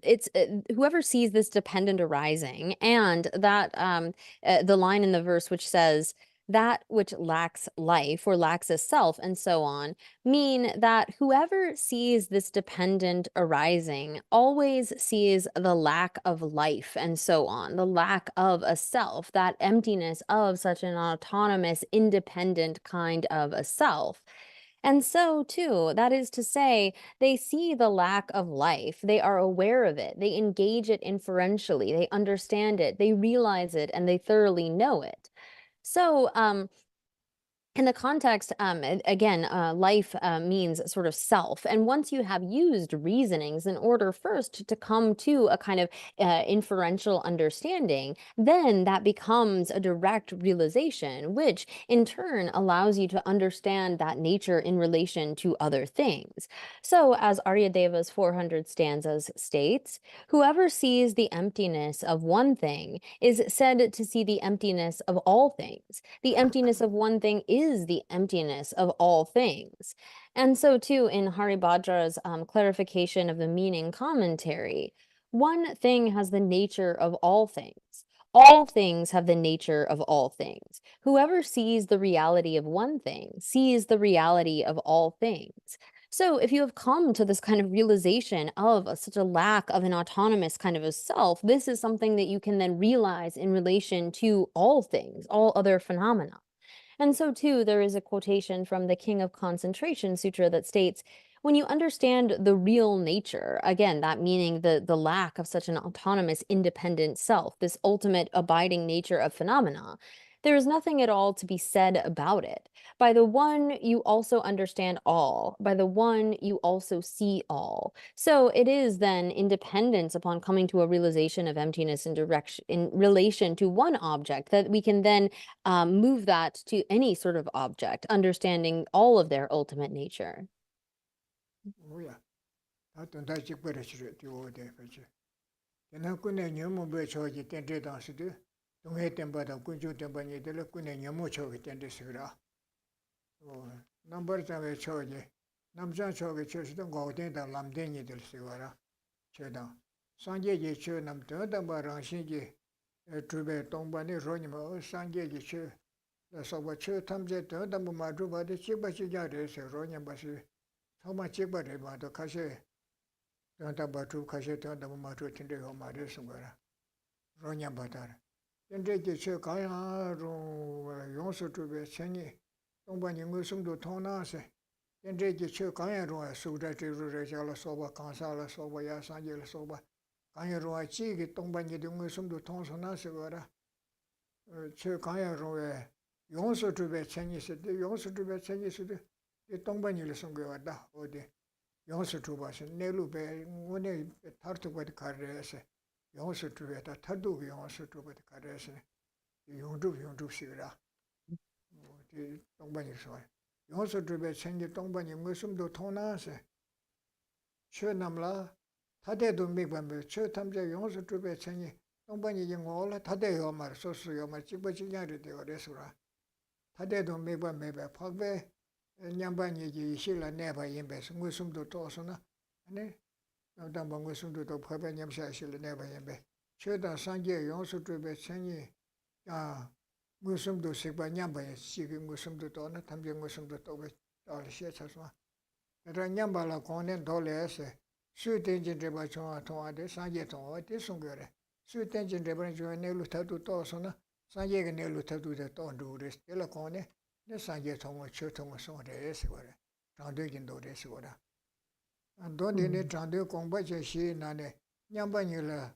it's whoever sees this dependent arising, and that the line in the verse which says that which lacks life or lacks a self and so on, mean that whoever sees this dependent arising always sees the lack of life and so on, the lack of a self, that emptiness of such an autonomous, independent kind of a self. And so, too, that is to say, they see the lack of life, they are aware of it, they engage it inferentially, they understand it, they realize it, and they thoroughly know it. So, in the context, again, life means sort of self. And once you have used reasonings in order first to come to a kind of inferential understanding, then that becomes a direct realization, which in turn allows you to understand that nature in relation to other things. So, as Aryadeva's 400 stanzas states, whoever sees the emptiness of one thing is said to see the emptiness of all things. The emptiness of one thing is the emptiness of all things. And so, too, in Haribhadra's clarification of the meaning commentary, one thing has the nature of all things. All things have the nature of all things. Whoever sees the reality of one thing sees the reality of all things. So, if you have come to this kind of realization of such a lack of an autonomous kind of a self, this is something that you can then realize in relation to all things, all other phenomena. And so, too, there is a quotation from the King of Concentration Sutra that states, when you understand the real nature, again, that meaning the lack of such an autonomous, independent self, this ultimate abiding nature of phenomena, there is nothing at all to be said about it. By the one, you also understand all. By the one, you also see all. So it is then independence upon coming to a realization of emptiness in relation to one object that we can then move that to any sort of object, understanding all of their ultimate nature. 뭐야? 하여튼 다 찍버렸지. 뒤오대 그렇지. 내가 군에 너무 배 저기 텐데 당시도 동해 tempada 군주 tem바니들 군에 너무 저기 텐데서 그라. 넘버 장에 저기 남자 저기 저시도 고된다 람den이들 쓰거라. 저다. 상계지 저 남더다 바랑신지 주베 동반이 로니마 상계지 저 서버 저 탐제 더다 뭐 마주바데 찍바지자래서 로니마시 처마 찍바래 봐도 가시 더다 바주 가시 더다 뭐 마주 tinde요 말해서 거라. 로니마다라. 근데 저 가야로 용서 주베 생이 동반이 무슨도 통나세 근데 저 가야로 수다지로 잘라 소바 간사라 소바야 산질 소바 가야로 지기 동반이 무슨도 통선나세 거라 저 가야로에 용서 주베 생이스데 용서 주베 생이스데 이 동반이를 선거하다 어디 용서 주바서 내루베 오늘 타르트고드 카르에서 용서 주베다 타도 용서 주베다 카르에서 용주 시라 이 동반이서 용서 주베 생기 동반이 무슨도 통나세 셔남라 타데도 미반베 저 탐제 용서 주베 생이 동반이 영어라 타데요 말 소수요 말 집어지냐리 되어래서라 타데도 미반메베 파베 냠반이지 실라 내바 임베스 무슨도 또서나 아니 나도 무슨도 또 파베 냠샤 실라 내바 임베 최다 상계 용서 주베 생이 아 무슨도 식바 냠바에 시기 무슨도 또나 탐제 무슨도 또베 알시에 차서 그런 냠발라 고는 돌레세 수된진 데바 통화데 상계 통화 대송거래 수된진 데바 중에 내로 타도 또서나 Sanje nelu tadu de tondu res de la kone ne sanje tongo chu tongo so de sigore changde gindo de sigora do de ne changde kongba che shi na ne nyamba ni la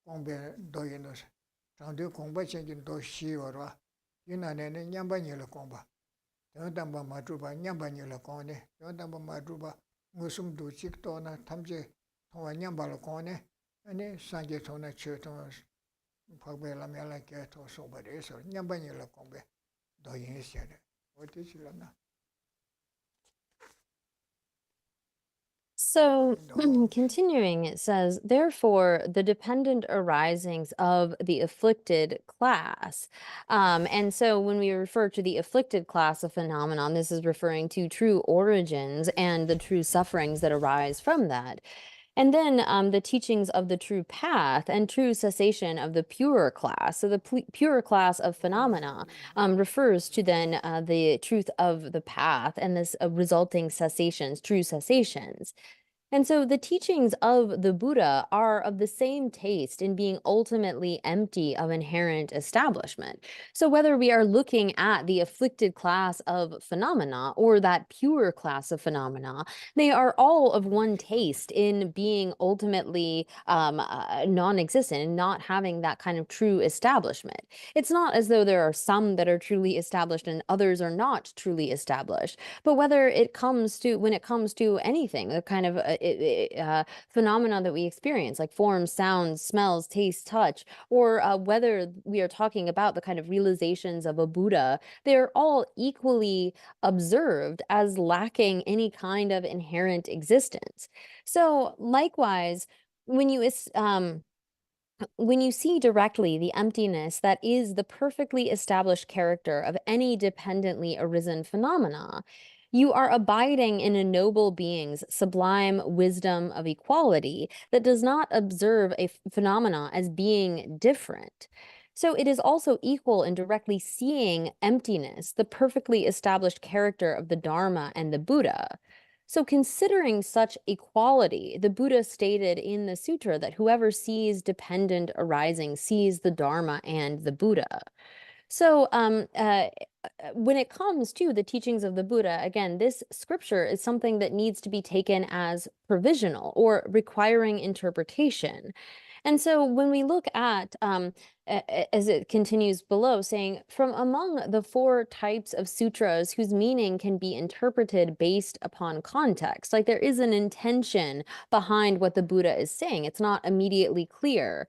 kongbe do yino changde kongba che gin do shi ora yina ne nyamba ni la kongba do damba ma tu ba nyamba ni la kone do damba ma tu ba ngusum du chik to na tamje thwa nyamba la kone ane sanje thona chu tongo Pagbe la mela ke to so bare so nyamba ni la kongbe do yin se de o ti chi la na So, no continuing, it says, therefore, the dependent arisings of the afflicted class. And so, when we refer to the afflicted class of phenomenon, this is referring to true origins and the true sufferings that arise from that. And then the teachings of the true path and true cessation of the pure class. So, the pure class of phenomena refers to then the truth of the path and this resulting cessations, true cessations. And so the teachings of the Buddha are of the same taste in being ultimately empty of inherent establishment. So whether we are looking at the afflicted class of phenomena or that pure class of phenomena, they are all of one taste in being ultimately non-existent and not having that kind of true establishment. It's not as though there are some that are truly established and others are not truly established, but when it comes to anything, the kind of phenomena that we experience, like forms, sounds, smells, taste, touch, or whether we are talking about the kind of realizations of a Buddha, they're all equally observed as lacking any kind of inherent existence. So likewise, when you see directly the emptiness that is the perfectly established character of any dependently arisen phenomena, you are abiding in a noble being's sublime wisdom of equality that does not observe a phenomena as being different. So it is also equal in directly seeing emptiness, the perfectly established character of the Dharma and the Buddha. So, considering such equality, the Buddha stated in the sutra that whoever sees dependent arising sees the Dharma and the Buddha. So, when it comes to the teachings of the Buddha, again, this scripture is something that needs to be taken as provisional or requiring interpretation. And so when we look at, as it continues below, saying, from among the 4 types of sutras whose meaning can be interpreted based upon context, like there is an intention behind what the Buddha is saying, it's not immediately clear.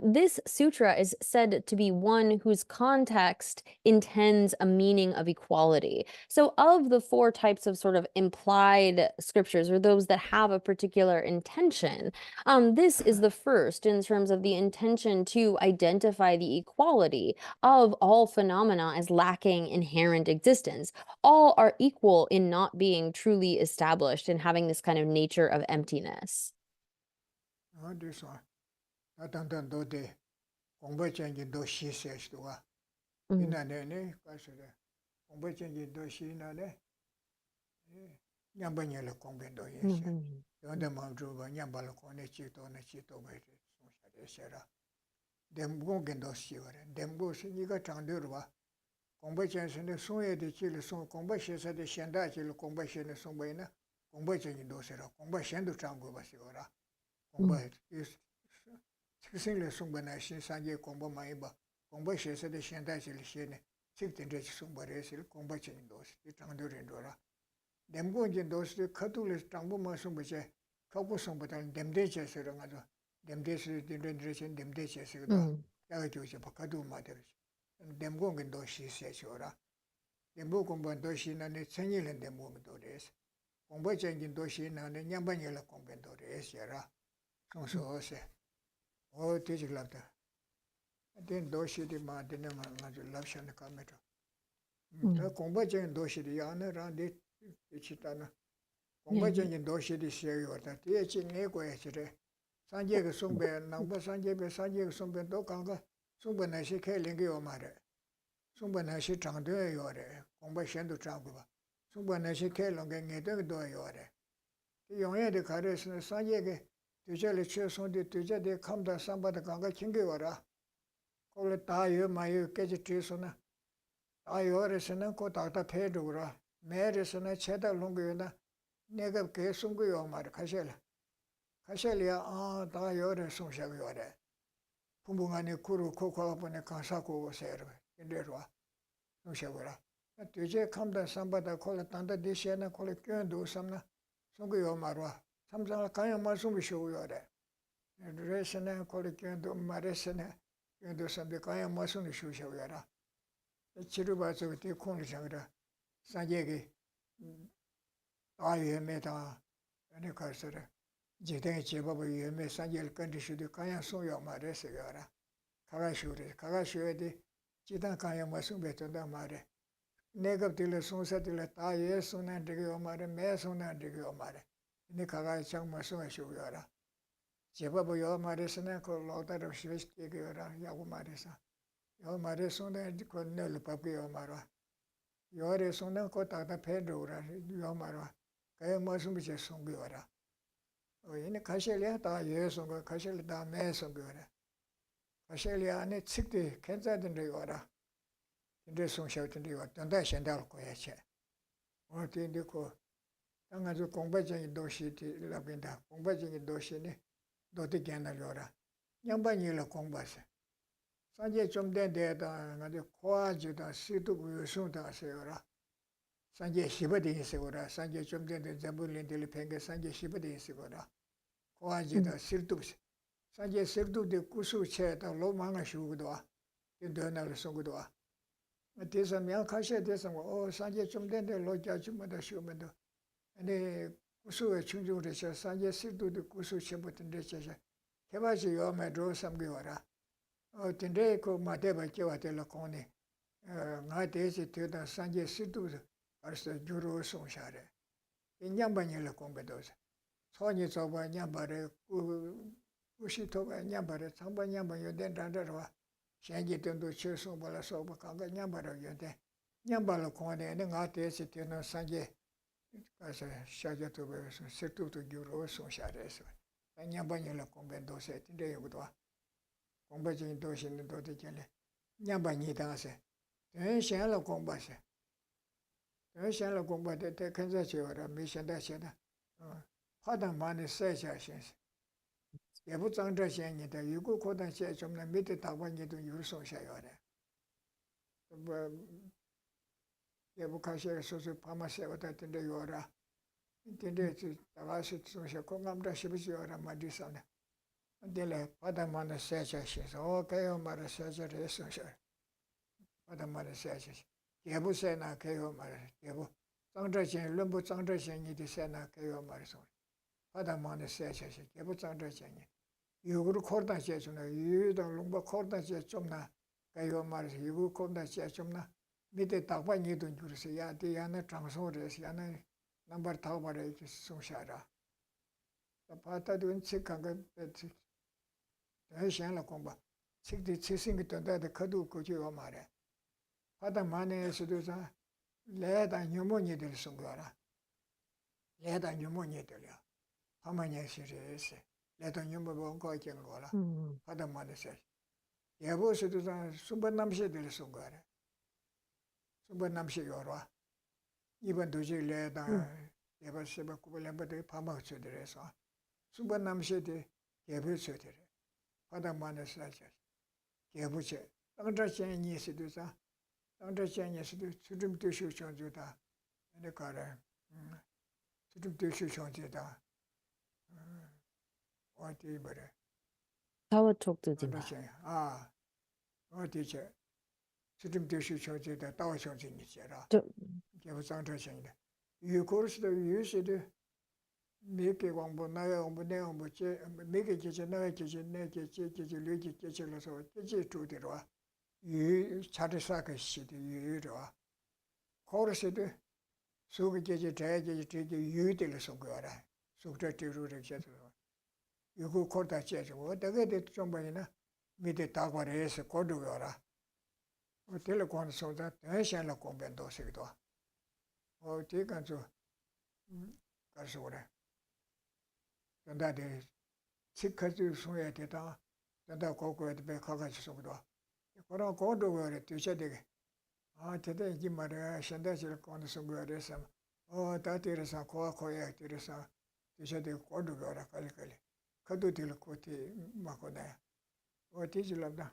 This sutra is said to be one whose context intends a meaning of equality. So of the 4 types of sort of implied scriptures, or those that have a particular intention, this is the first in terms of the intention to identify the equality of all phenomena as lacking inherent existence. All are equal in not being truly established and having this kind of nature of emptiness. this one Tatantan do de Gongba Chenji do shi sesh do ina ne kasure Gongba Chenji do shi na ne nyamba nyela Gongben do yes yonde mamju ba nyamba la kone chi to ba so shade shera dem gongen do shi ware dem go shi ni ga changde ro Gongba Chenji ne so ye de chi le so Gongba she sa de shenda chi le Gongba she ne so ba ina Gongba Chenji do sera Gongba shendu chango ba shi wara Gongba Single Sumba Nation Sanje Combo Maiba, Combo Shesa de Shantachi Shene, 16 Sumba Resil, Combo Chindos, the Tangdurindora. Dem Gonjin dos, the Catulis Tambuma Sumbache, Kabu Sumbatan, Dem Deche Serangado, Dem Deche, the Rendration, Dem Deche Serangado, Yagajuja Pacadu Matters, and Dem Gongin Doshi Sechora. Dem Bokumban Doshi and the Senil and Dem Womidores. Combo Changin Doshi and the Yambanela Combendores, Yara. So say. Oh, teach love that. Then doshi di ma dinner love shan the commenter. The combajan doshi di yana round it, Ichitana. Combajan doshi di serio that the etching ego etchere. Sanjay Sumbe, number Sanjay Sumbe Dokanga, Sumba Nashi Kalingi or Mare. Sumba Nashi Tangdu Yore, Combashan to Tangua. Sumba Nashi Kalong and Edo Yore. The young Eddie Carres and Sanjay. Tuja le che son de tuja de kam da samba da ganga chinge wara 콜레 다요 마요 깨지 트리소나 다요레스는 고 다다 페도라 메레스는 체다 롱고나 내가 계속고요 말 가실라 가실이야 아 다요레 송샤고요래 부모간에 구루 코코아보네 가사고 세르 인데로와 송샤고라 되제 감다 삼바다 콜레 단다 디시나 콜레 껴도 삼나 송고요 말와 삼상을 가야 말씀이 쇼요래 레스네 콜레 껴도 마레스네 껴도 삼비 가야 말씀이 쇼쇼요라 치료받아서 뒤 콩을 잡으라 산재기 아예메다 아니 가서라 제대로 제법을 위험에 산재를 건드시도 가야 소요 말했어요라 가가쇼에 지단 가야 말씀 뱉는다 말해 내가 들을 송사들 다 예수는 되게 말해 매소는 되게 말해 네 가가 장 말씀하시고요라 제법을 요 말했으나 그 로다를 시키게요라 야고 말해서 요 말에서는 그 늘 바뀌어 말아 요래서는 그 다다 페도라 요 말아 그 말씀이 제 송교라 이네 가실이야 다 예수가 가실 다 매송교라 가실이 안에 측대 괜찮던데 요라 근데 송샤던데 요 단다 현달 거야체 어디인데 그 당아주 공부적인 도시티 라빈다 공부적인 도시네 너도 견달요라 양반이라 공부하세 산재 좀 된데다 가지고 코아주다 시도 유순다 세요라 산재 시버디 세요라 산재 좀 된데 잡을린들 팽게 산재 시버디 세요라 코아주다 실도 산재 실도데 구수체다 로망아 쉬고도 된다는 소고도 대사면 가셔야 돼서 산재 좀 된데 로자 좀다 쉬면도 근데 구수의 충족을 해서 산재 실도데 구수체부터 되셔 개발지 요매로 삼겨라 근데 그 마대바 깨와들라 코네 나 대시 되다 산재 시도 알서 주로 송샤래 인양반이라 공부도서 손이 저바 냠바래 우시토바 냠바래 상바 냠바 요된다더와 현지던도 최소 발라서 바간가 냠바라 요데 냠발로 코네 내가 대시 되는 산재 가서 샤자토 베서 시도도 주로 송샤래서 냠반이라 공부도서 근데 요도 공부적인 도시는 도대체는 냠반이 당세 대신에 공부하세 대신에 공부할 때 근사지어라 미션다시다 화단 많이 세샤신스 예부 장저신이다 유고 고단시 좀나 밑에 다반이도 유소샤요래 뭐 예부 가시에 소소 파마세고다 텐데 요라 텐데 다가시 소샤 공감다 시비지어라 마디사네 근데 바다만의 세자시서 개요 말을 세자를 했어요. 바다만의 세자시. 예부세나 개요 말을 예부 장저신 름부 장저신이 되세나 개요 말서. 바다만의 세자시 예부 장저신이 유구를 코르다시에 주나 유도 롱바 코르다시에 좀나 개요 말서 유구 코르다시에 좀나 밑에 딱반이 돈 주르세 야디 야나 장소레스 야나 넘버 타바레 송샤라. 바다도 책한 거 대신에 공부 책디 책생기 된다데 거두 거지요 말해 바다 만에서도 자 레다 뉴모니들 송거라 레다 뉴모니들이야 하마냐 시리스 레다 뉴모 거 있는 거라 바다 만에서 예보서도 자 순번남시들 송거라 순번남시 요라 이번 도지 레다 예보서바 구벌렘바데 파마츠들에서 순번남시들 예보서들 바다만에 사자 개부체 땅자체니 시도사 땅자체니 시도 수dum되시 전주다 내가래 수dum되시 전주다 어디 버려 타워 촉두지마. 어디체 수dum되시 전주다 다워 전주니지라 저 개부 땅자체니다 유코르스도 유시도 메게 공부 나야 공부 내가 공부 제 메게 제제 나야 제제 내 제제 제제 류지 제제로서 제제 주대로 유 차르사가 시대 유로 코르스도 소게 제제 제제 제제 유들에서 거라 속저 뒤로를 제서 유고 코르다 제제 어떻게 됐좀 보이나 밑에 다과래서 고르거라 어텔 권소다 대신에 공부도 쓰기도 어디간저 가서 그래 단다데 치카주 소에 되다 단다 고고에 배 가가지고 그런 고도가 되셔야 되게. 아, 대대 이 말이야. 현대적 건설 거래서 다들에서 고아고야 들에서 되셔야 되고 고도가 깔깔. 그도 될 것이 막거나. 뒤질랍다.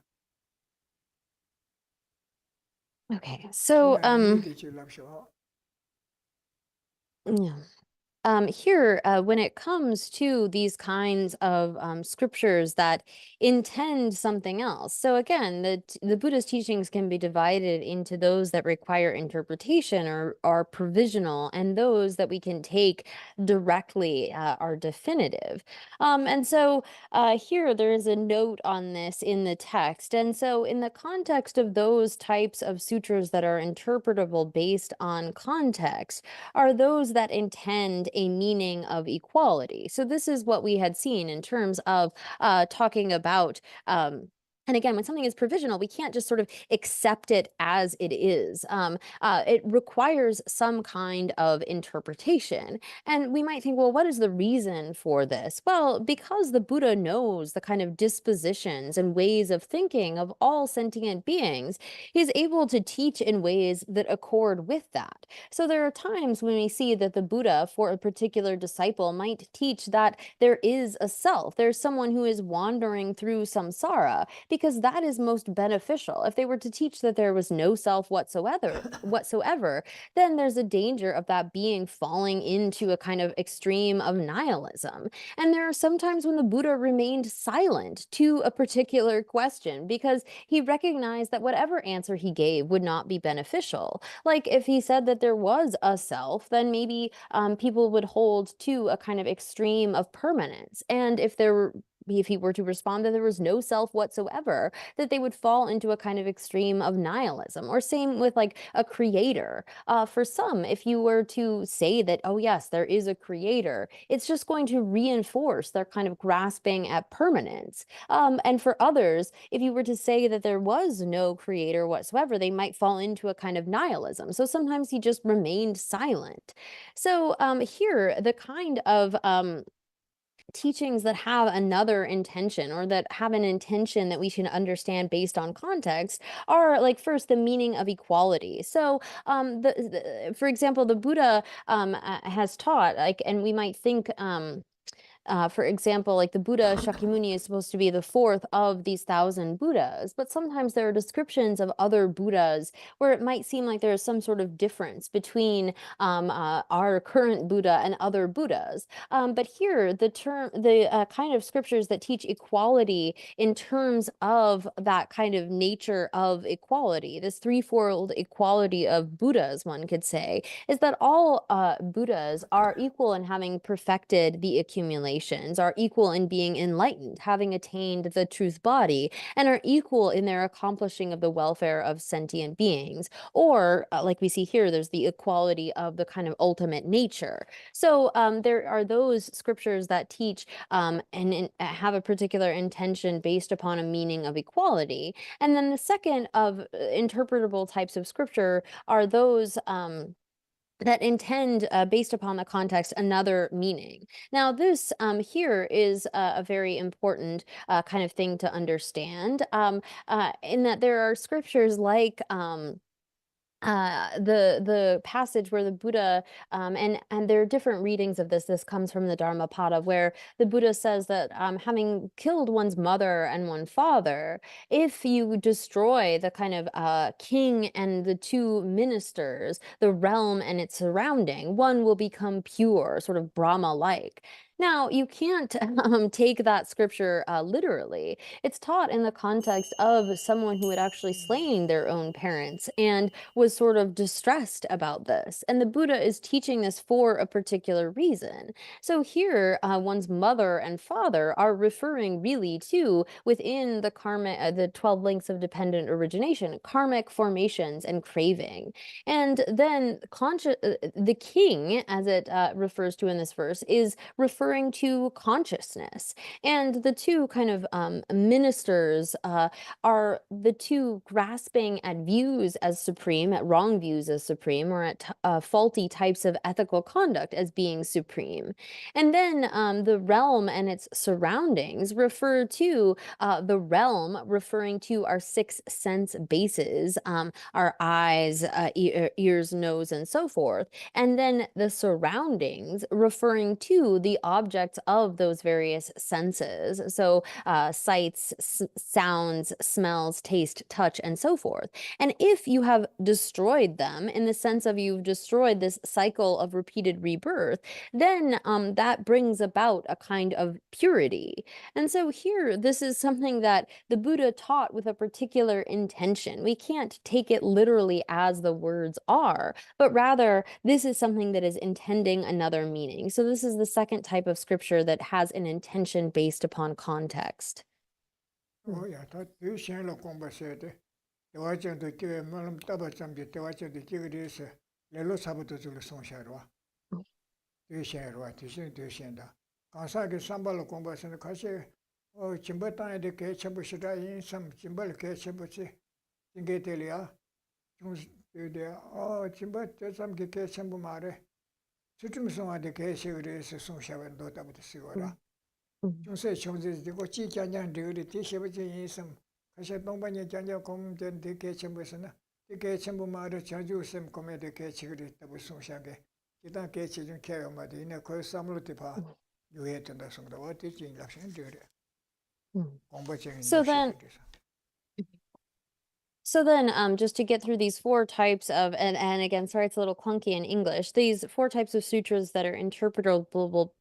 Okay, so 뒤질랍쇼. yeah. Here, when it comes to these kinds of scriptures that intend something else. So again, the Buddha's teachings can be divided into those that require interpretation or are provisional, and those that we can take directly are definitive. And so here there is a note on this in the text. And so in the context of those types of sutras that are interpretable based on context, are those that intend a meaning of equality. So this is what we had seen in terms of talking about and again, when something is provisional, we can't just sort of accept it as it is. It requires some kind of interpretation. And we might think, well, what is the reason for this? Well, because the Buddha knows the kind of dispositions and ways of thinking of all sentient beings, he's able to teach in ways that accord with that. So there are times when we see that the Buddha, for a particular disciple, might teach that there is a self. There's someone who is wandering through samsara, because that is most beneficial. If they were to teach that there was no self whatsoever, then there's a danger of that being falling into a kind of extreme of nihilism. And there are some times when the Buddha remained silent to a particular question because he recognized that whatever answer he gave would not be beneficial. Like if he said that there was a self, then maybe people would hold to a kind of extreme of permanence. And if he were to respond that there was no self whatsoever, that they would fall into a kind of extreme of nihilism. Or same with like a creator. For some, if you were to say that, oh yes, there is a creator, it's just going to reinforce their kind of grasping at permanence. And for others, if you were to say that there was no creator whatsoever, they might fall into a kind of nihilism. So sometimes he just remained silent. So here, the kind of teachings that have another intention or that have an intention that we should understand based on context are like first the meaning of equality. So for example, the Buddha has taught like, and we might think for example, like the Buddha Shakyamuni is supposed to be the fourth of these 1,000 Buddhas, but sometimes there are descriptions of other Buddhas where it might seem like there is some sort of difference between our current Buddha and other Buddhas. But here, the kind of scriptures that teach equality in terms of that kind of nature of equality, this threefold equality of Buddhas, one could say, is that all Buddhas are equal in having perfected the accumulations, are equal in being enlightened, having attained the truth body, and are equal in their accomplishing of the welfare of sentient beings. Or, like we see here, there's the equality of the kind of ultimate nature. So there are those scriptures that teach and have a particular intention based upon a meaning of equality. And then the second of interpretable types of scripture are those that intend, based upon the context, another meaning. Now, this here is a very important kind of thing to understand, in that there are scriptures like the passage where the Buddha and there are different readings of this. This comes from the Dharmapada, where the Buddha says that having killed one's mother and one father, if you destroy the kind of king and the two ministers, the realm and its surrounding, one will become pure, sort of Brahma-like. Now, you can't take that scripture literally. It's taught in the context of someone who had actually slain their own parents and was sort of distressed about this. And the Buddha is teaching this for a particular reason. So here, one's mother and father are referring really to, within the karma, the 12 links of dependent origination, karmic formations and craving. And then the king, as it refers to in this verse, is referring referring to consciousness. And the two kind of ministers are the two grasping at views as supreme, at wrong views as supreme, or at faulty types of ethical conduct as being supreme. And then the realm and its surroundings refer to the realm referring to our six sense bases, our eyes, ears, nose, and so forth. And then the surroundings referring to the objects of those various senses. So sights, sounds, smells, taste, touch, and so forth. And if you have destroyed them in the sense of you've destroyed this cycle of repeated rebirth, then that brings about a kind of purity. And so here, this is something that the Buddha taught with a particular intention. We can't take it literally as the words are, but rather this is something that is intending another meaning. So this is the second type of scripture that has an intention based upon context. 야, 다 유시행로 공부했어야 돼. 대화정도 기회 물론 따바점지 대화정도 기회에서 렐로 사부도 줄을 송샤로. 유시행로 대신 대신다. 가사게 삼발로 공부했으니 가시 진보 땅에 대해 쳐보시다 인삼 진보를 개쳐보지. 인게 될이야. 중대 진보 대삼게 개쳐보 말에 수tum성한테 개셔그래서 송샤원 도다부터 쓰고라. 중세 총재지고 지장장들이 대셔버지 인삼 가시 동반에 장장 공전 대개 첨부서나 대개 첨부 말을 자주섬 공매대 개치그랬다고 송샤게 기타 개치 좀 개요마디 이내 그 삼로티 봐 유해된다 성도 어디지 락신들이 공부적인 So then, just to get through these four types of, and again, sorry, it's a little clunky in English, these four types of sutras that are interpretable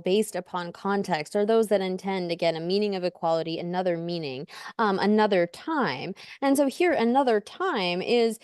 based upon context are those that intend, again, a meaning of equality, another meaning, another time. And so here, another time is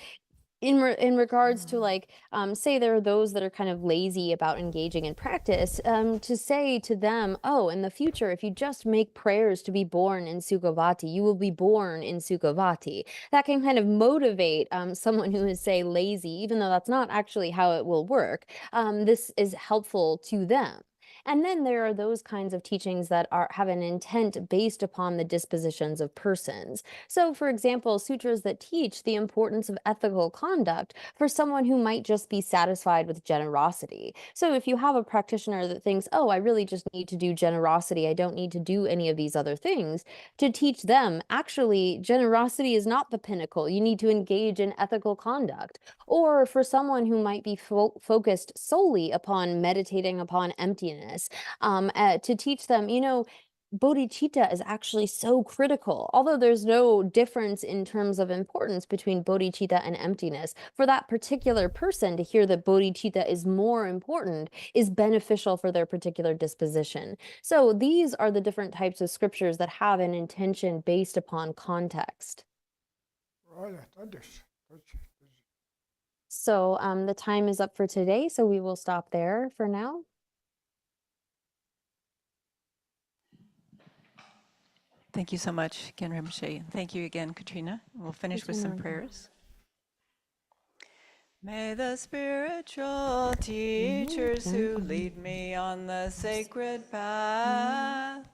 in regards to, like, say there are those that are kind of lazy about engaging in practice, to say to them, oh, in the future, if you just make prayers to be born in Sukhavati, you will be born in Sukhavati. That can kind of motivate someone who is, say, lazy, even though that's not actually how it will work. This is helpful to them. And then there are those kinds of teachings that have an intent based upon the dispositions of persons. So, for example, sutras that teach the importance of ethical conduct for someone who might just be satisfied with generosity. So if you have a practitioner that thinks, oh, I really just need to do generosity, I don't need to do any of these other things, to teach them, actually, generosity is not the pinnacle. You need to engage in ethical conduct. Or for someone who might be focused solely upon meditating upon emptiness, to teach them, bodhicitta is actually so critical. Although there's no difference in terms of importance between bodhicitta and emptiness, for that particular person to hear that bodhicitta is more important is beneficial for their particular disposition. So these are the different types of scriptures that have an intention based upon context. So the time is up for today, so we will stop there for now. Thank you so much, Yangten Rinpoche. And thank you again, Katrina. We'll finish with some prayers. May the spiritual teachers who lead me on the sacred path,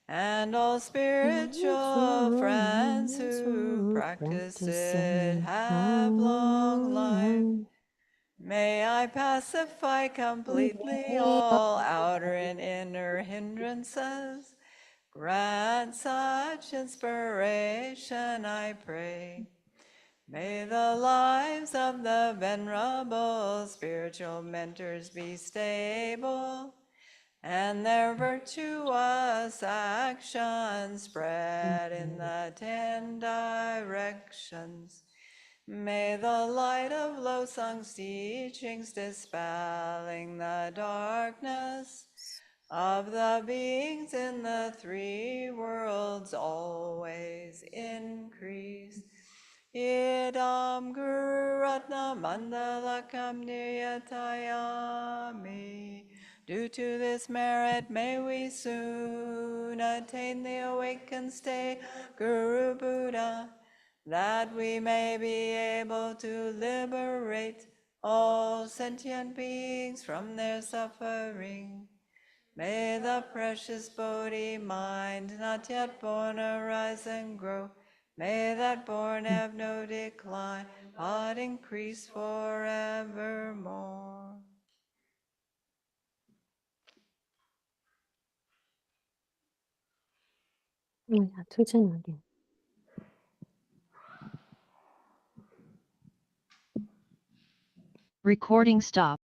and all spiritual friends who practice it, have long life. May I pacify completely all outer and inner hindrances. Grant such inspiration, I pray. May the lives of the venerable spiritual mentors be stable, and their virtuous actions spread in the 10 directions. May the light of Losang's teachings dispelling the darkness of the beings in the 3 worlds always increase. Idam Guru Ratna Mandalakam Niyatayami. Due to this merit, may we soon attain the awakened state, Guru Buddha, that we may be able to liberate all sentient beings from their suffering. May the precious Bodhi mind not yet born arise and grow. May that born have no decline, but increase forevermore. 천천히. Recording stop.